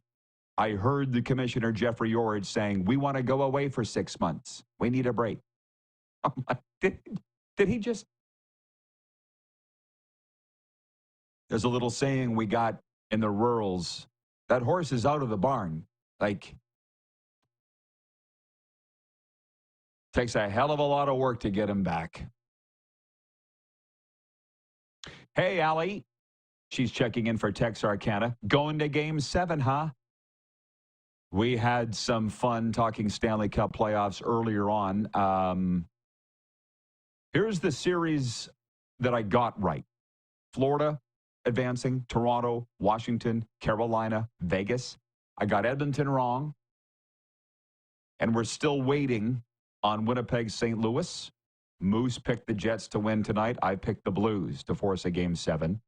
I heard the commissioner, Jeffrey Orridge, saying, we want to go away for 6 months. We need a break. I'm like, did he just? There's a little saying we got in the rurals, that horse is out of the barn. Like, takes a hell of a lot of work to get him back. Hey, Allie. She's checking in for Texarkana. Going to Game 7, huh? We had some fun talking Stanley Cup playoffs earlier on. Here's the series that I got right. Florida advancing, Toronto, Washington, Carolina, Vegas. I got Edmonton wrong. And we're still waiting on Winnipeg, St. Louis. Moose picked the Jets to win tonight. I picked the Blues to force a Game 7.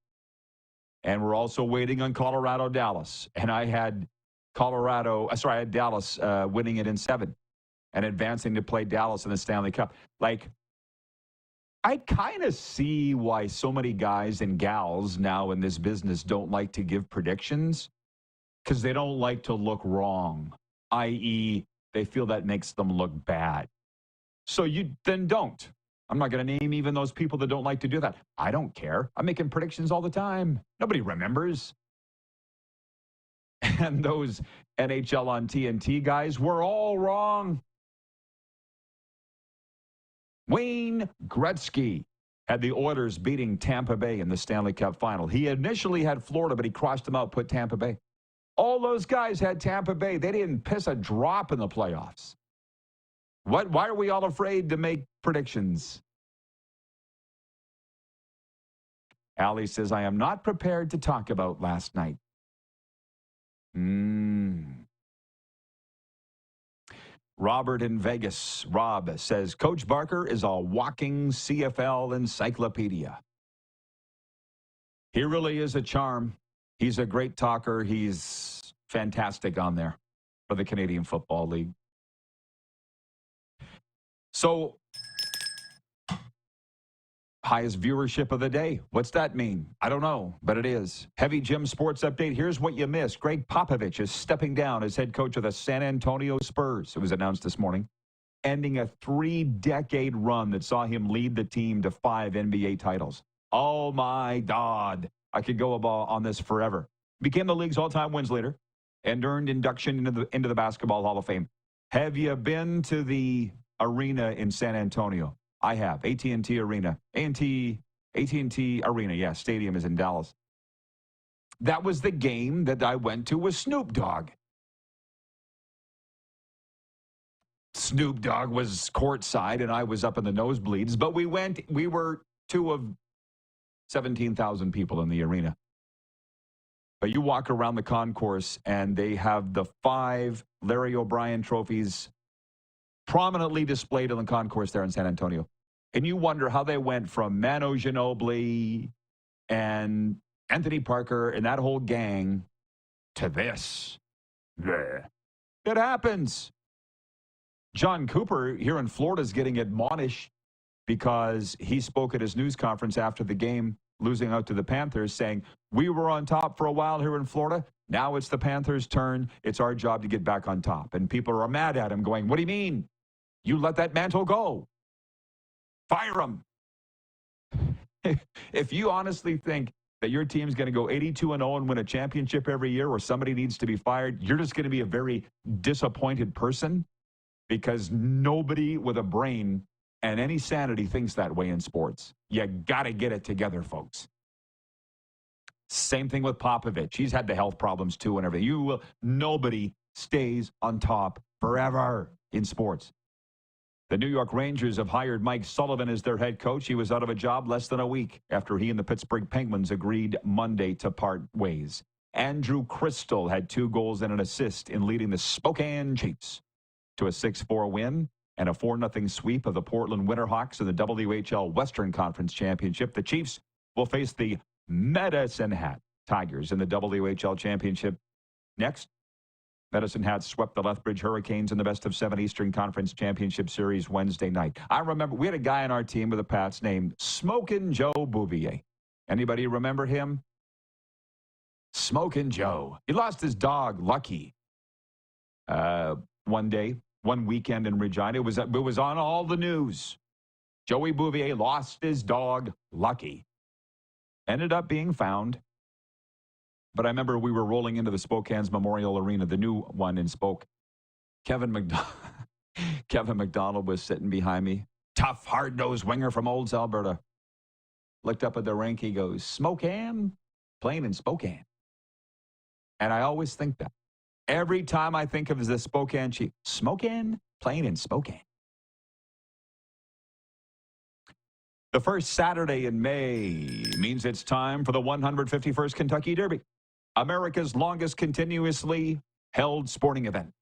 And we're also waiting on Colorado, Dallas. And I had I had Dallas winning it in 7 and advancing to play Dallas in the Stanley Cup. Like, I kind of see why so many guys and gals now in this business don't like to give predictions, because they don't like to look wrong, i.e., they feel that makes them look bad. So you then don't. I'm not going to name even those people that don't like to do that. I don't care. I'm making predictions all the time. Nobody remembers. And those NHL on TNT guys were all wrong. Wayne Gretzky had the Oilers beating Tampa Bay in the Stanley Cup final. He initially had Florida, but he crossed them out, put Tampa Bay. All those guys had Tampa Bay. They didn't piss a drop in the playoffs. Why are we all afraid to make predictions? Allie says, I am not prepared to talk about last night. Robert in Vegas, Rob, says, Coach Barker is a walking CFL encyclopedia. He really is a charm. He's a great talker. He's fantastic on there for the Canadian Football League. So, highest viewership of the day. What's that mean? I don't know, but it is. Heavy Gym Sports Update. Here's what you missed. Greg Popovich is stepping down as head coach of the San Antonio Spurs. It was announced this morning. Ending a 3-decade run that saw him lead the team to 5 NBA titles. Oh, my God. I could go on this forever. Became the league's all-time wins leader and earned induction into the Basketball Hall of Fame. Have you been to the arena in San Antonio? I have. AT&T Arena. AT&T Arena, yeah. Stadium is in Dallas. That was the game that I went to with Snoop Dogg. Snoop Dogg was courtside, and I was up in the nosebleeds. But we were 2 of 17,000 people in the arena. But you walk around the concourse, and they have the 5 Larry O'Brien trophies prominently displayed on the concourse there in San Antonio. And you wonder how they went from Manu Ginobili and Anthony Parker and that whole gang to this. Bleh. It happens. John Cooper here in Florida is getting admonished because he spoke at his news conference after the game, losing out to the Panthers, saying, we were on top for a while here in Florida. Now it's the Panthers' turn. It's our job to get back on top. And people are mad at him going, what do you mean? You let that mantle go. Fire him. If you honestly think that your team's going to go 82-0 and win a championship every year, or somebody needs to be fired, you're just going to be a very disappointed person, because nobody with a brain and any sanity thinks that way in sports. You got to get it together, folks. Same thing with Popovich. He's had the health problems too and everything. Nobody stays on top forever in sports. The New York Rangers have hired Mike Sullivan as their head coach. He was out of a job less than a week after he and the Pittsburgh Penguins agreed Monday to part ways. Andrew Crystal had 2 goals and an assist in leading the Spokane Chiefs to a 6-4 win and a 4-0 sweep of the Portland Winterhawks in the WHL Western Conference Championship. The Chiefs will face the Medicine Hat Tigers in the WHL Championship next. Medicine Hat swept the Lethbridge Hurricanes in the best-of-7 Eastern Conference Championship Series Wednesday night. I remember we had a guy on our team with the Pats named Smokin' Joe Bouvier. Anybody remember him? Smokin' Joe. He lost his dog, Lucky, one weekend in Regina. It was on all the news. Joey Bouvier lost his dog, Lucky. Ended up being found. But I remember we were rolling into the Spokane's Memorial Arena, the new one in Spoke. Kevin McDonald was sitting behind me. Tough, hard-nosed winger from Olds, Alberta. Looked up at the rink. He goes, Spokane? Playing in Spokane. And I always think that. Every time I think of the Spokane Chief. Spokane? Playing in Spokane. The first Saturday in May means it's time for the 151st Kentucky Derby, America's longest continuously held sporting event.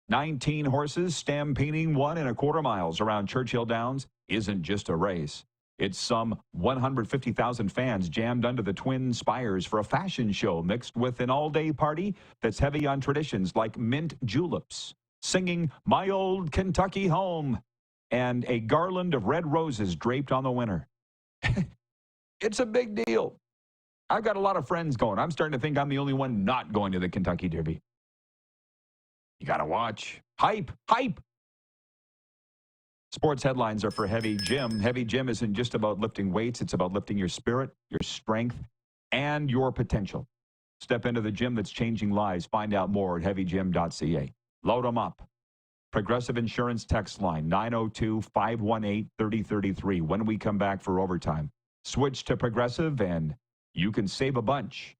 19 horses stampeding 1.25 miles around Churchill Downs isn't just a race. It's some 150,000 fans jammed under the Twin Spires for a fashion show mixed with an all-day party that's heavy on traditions like mint juleps, singing My Old Kentucky Home, and a garland of red roses draped on the winner. It's a big deal. I've got a lot of friends going. I'm starting to think I'm the only one not going to the Kentucky Derby. You got to watch. Hype, hype. Sports headlines are for Heavy Gym. Heavy Gym isn't just about lifting weights. It's about lifting your spirit, your strength, and your potential. Step into the gym that's changing lives. Find out more at heavygym.ca. Load them up. Progressive Insurance text line 902-518-3033. When we come back for overtime, switch to Progressive and you can save a bunch.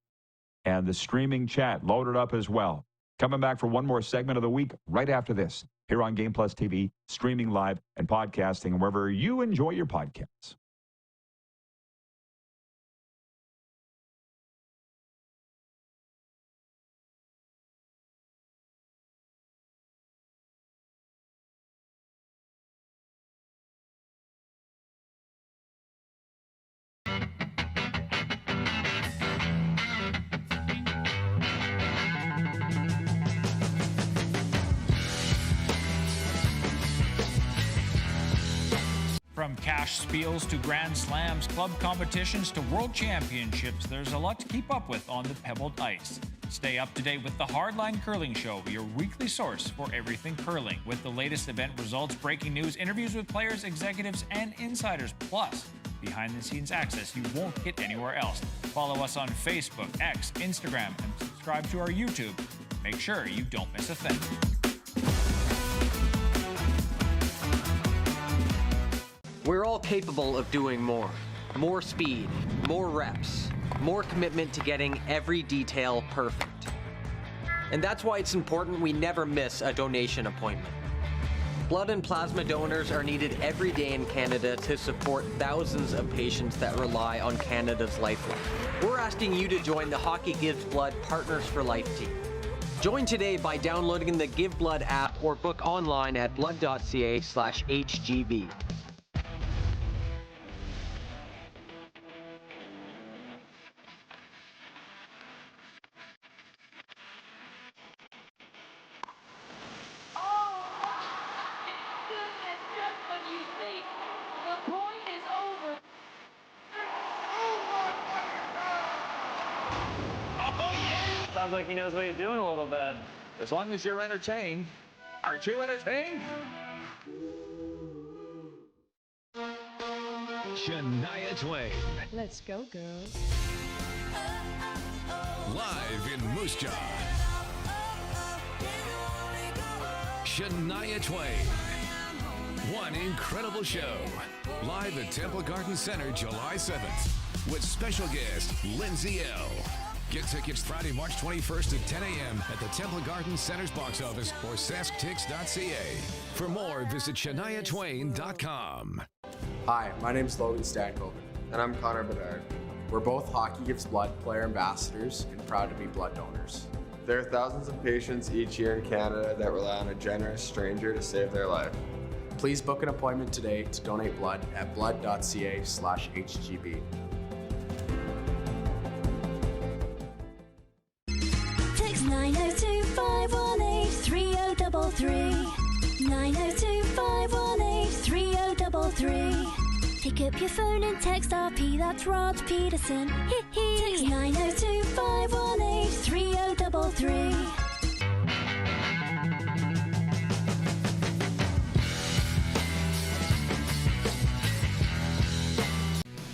And the streaming chat loaded up as well. Coming back for one more segment of the week right after this here on Game Plus TV, streaming live and podcasting wherever you enjoy your podcasts. From cash spiels to Grand Slams, club competitions to world championships, there's a lot to keep up with on the pebbled ice. Stay up to date with the Hardline Curling Show, your weekly source for everything curling, with the latest event results, breaking news, interviews with players, executives, and insiders, plus behind-the-scenes access you won't get anywhere else. Follow us on Facebook, X, Instagram, and subscribe to our YouTube. Make sure you don't miss a thing. We're all capable of doing more. More speed, more reps, more commitment to getting every detail perfect. And that's why it's important we never miss a donation appointment. Blood and plasma donors are needed every day in Canada to support thousands of patients that rely on Canada's lifeline. We're asking you to join the Hockey Gives Blood Partners for Life team. Join today by downloading the Give Blood app or book online at blood.ca/HGB. Sounds like he knows what he's doing a little bit. As long as you're entertained. Aren't you entertained? Shania Twain. Let's go, girls. Live in Moose Jaw. Shania Twain. One incredible show. Live at Temple Garden Center, July 7th. With special guest, Lindsay L. Get tickets Friday, March 21st at 10 a.m. at the Temple Garden Center's box office or sasktix.ca. For more, visit ShaniaTwain.com. Hi, my name's Logan Stankoven. And I'm Connor Bedard. We're both Hockey Gives Blood player ambassadors and proud to be blood donors. There are thousands of patients each year in Canada that rely on a generous stranger to save their life. Please book an appointment today to donate blood at blood.ca/HGB. Text 902-518-3033. 902-518-3033. Pick up your phone and text RP, that's Rod Pedersen. Text 902-518-3033.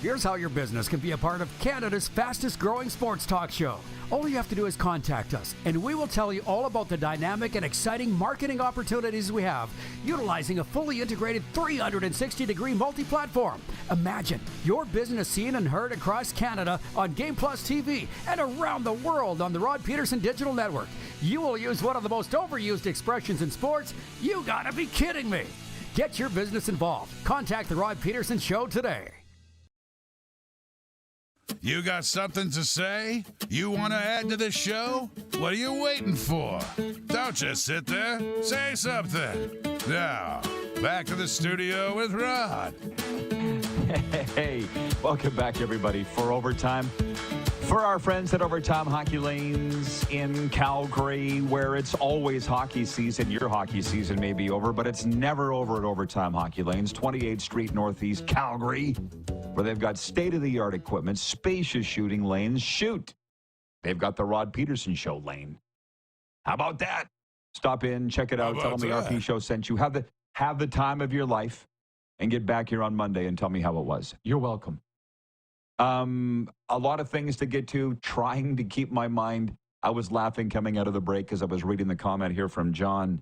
Here's how your business can be a part of Canada's fastest growing sports talk show. All you have to do is contact us, and we will tell you all about the dynamic and exciting marketing opportunities we have, utilizing a fully integrated 360-degree multi-platform. Imagine your business seen and heard across Canada on Game Plus TV and around the world on the Rod Pedersen Digital Network. You will use one of the most overused expressions in sports. You gotta be kidding me. Get your business involved. Contact the Rod Pedersen Show today. You got something to say? You want to add to the show? What are you waiting for? Don't just sit there. Say something. Now, back to the studio with Rod. Hey, welcome back, everybody, for Overtime. For our friends at Overtime Hockey Lanes in Calgary, where it's always hockey season, your hockey season may be over, but it's never over at Overtime Hockey Lanes, 28th Street Northeast, Calgary, where they've got state-of-the-art equipment, spacious shooting lanes. Shoot! They've got the Rod Pedersen Show lane. How about that? Stop in, check it out, tell them the RP Show sent you. Have the time of your life, and get back here on Monday and tell me how it was. You're welcome. A lot of things to get to, trying to keep my mind. I was laughing coming out of the break because I was reading the comment here from John.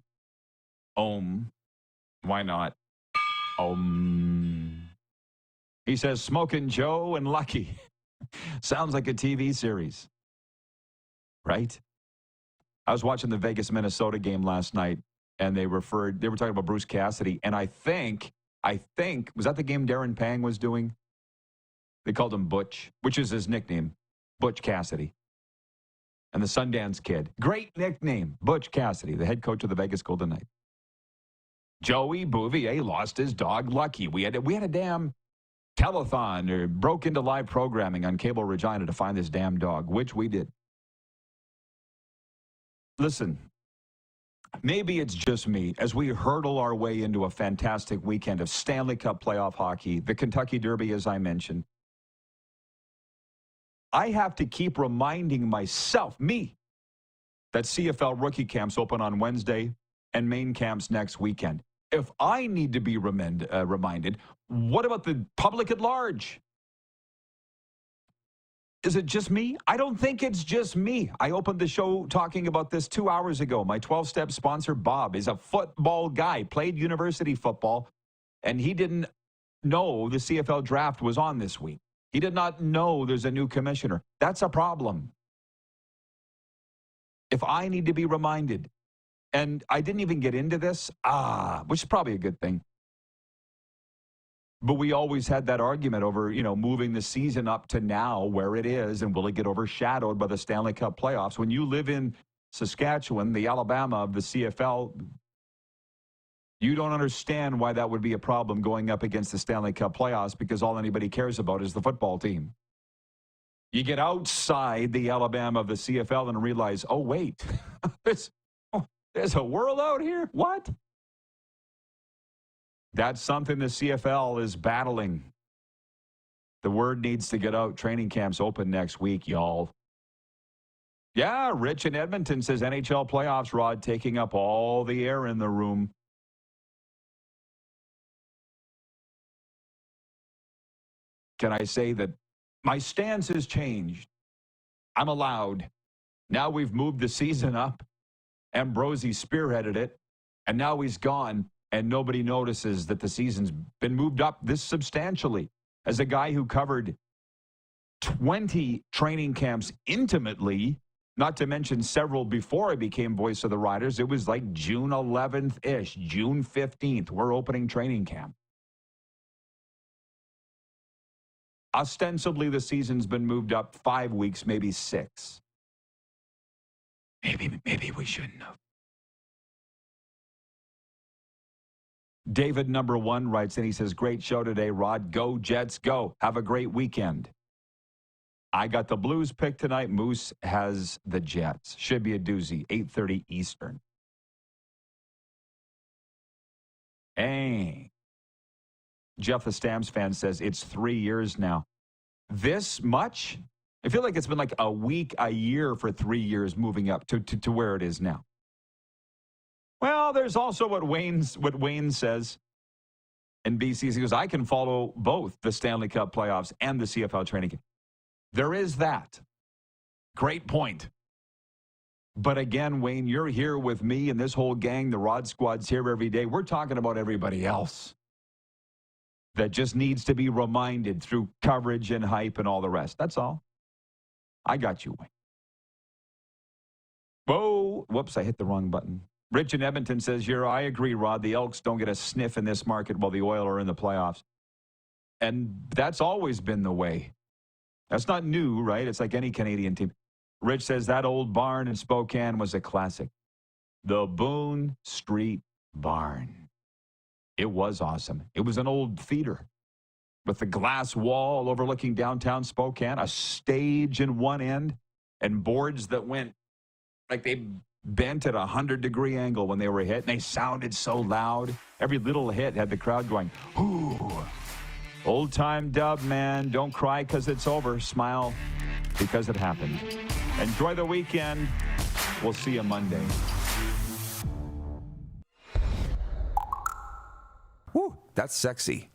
Why not? He says, Smokin' Joe and Lucky. Sounds like a TV series. Right? I was watching the Vegas-Minnesota game last night, and they were talking about Bruce Cassidy, and I think, was that the game Darren Pang was doing? They called him Butch, which is his nickname, Butch Cassidy. And the Sundance Kid. Great nickname, Butch Cassidy, the head coach of the Vegas Golden Knights. Joey Bouvier lost his dog, Lucky. We had a damn telethon, or broke into live programming on Cable Regina to find this damn dog, which we did. Listen, maybe it's just me as we hurtle our way into a fantastic weekend of Stanley Cup playoff hockey, the Kentucky Derby, as I mentioned. I have to keep reminding myself, that CFL rookie camps open on Wednesday and main camps next weekend. If I need to be reminded, what about the public at large? Is it just me? I don't think it's just me. I opened the show talking about this 2 hours ago. My 12-step sponsor, Bob, is a football guy, played university football, and he didn't know the CFL draft was on this week. He did not know there's a new commissioner. That's a problem. If I need to be reminded, and I didn't even get into this, which is probably a good thing. But we always had that argument over, moving the season up to now where it is, and will it get overshadowed by the Stanley Cup playoffs? When you live in Saskatchewan, the Alabama of the CFL, you don't understand why that would be a problem going up against the Stanley Cup playoffs, because all anybody cares about is the football team. You get outside the Alabama of the CFL and realize, oh, wait, there's a world out here? What? That's something the CFL is battling. The word needs to get out. Training camps open next week, y'all. Yeah, Rich in Edmonton says NHL playoffs, Rod, taking up all the air in the room. Can I say that my stance has changed? I'm allowed. Now we've moved the season up. Ambrosi spearheaded it, and now he's gone, and nobody notices that the season's been moved up this substantially. As a guy who covered 20 training camps intimately, not to mention several before I became voice of the Riders. It was like June 11th-ish, June 15th. We're opening training camp. Ostensibly, the season's been moved up 5 weeks, maybe 6. Maybe we shouldn't have. David number 1 writes in, he says, great show today, Rod. Go Jets, go. Have a great weekend. I got the Blues pick tonight. Moose has the Jets. Should be a doozy, 8:30 Eastern. Hey. Jeff the Stamps fan says, it's 3 years now. This much? I feel like it's been like a week, a year for 3 years moving up to where it is now. Well, there's also what Wayne says in BC. He goes, I can follow both the Stanley Cup playoffs and the CFL training camp. There is that. Great point. But again, Wayne, you're here with me and this whole gang. The Rod Squad's here every day. We're talking about everybody else that just needs to be reminded through coverage and hype and all the rest. That's all. I got you, Wayne. Whoa. Whoops, I hit the wrong button. Rich in Edmonton says, I agree, Rod. The Elks don't get a sniff in this market while the Oil are in the playoffs. And that's always been the way. That's not new, right? It's like any Canadian team. Rich says that old barn in Spokane was a classic. The Boone Street Barn. It was awesome. It was an old theater with the glass wall overlooking downtown Spokane, a stage in one end, and boards that went like they bent at a 100-degree angle when they were hit, and they sounded so loud. Every little hit had the crowd going, ooh. Old-time dub, man. Don't cry because it's over. Smile because it happened. Enjoy the weekend. We'll see you Monday. Woo, that's sexy.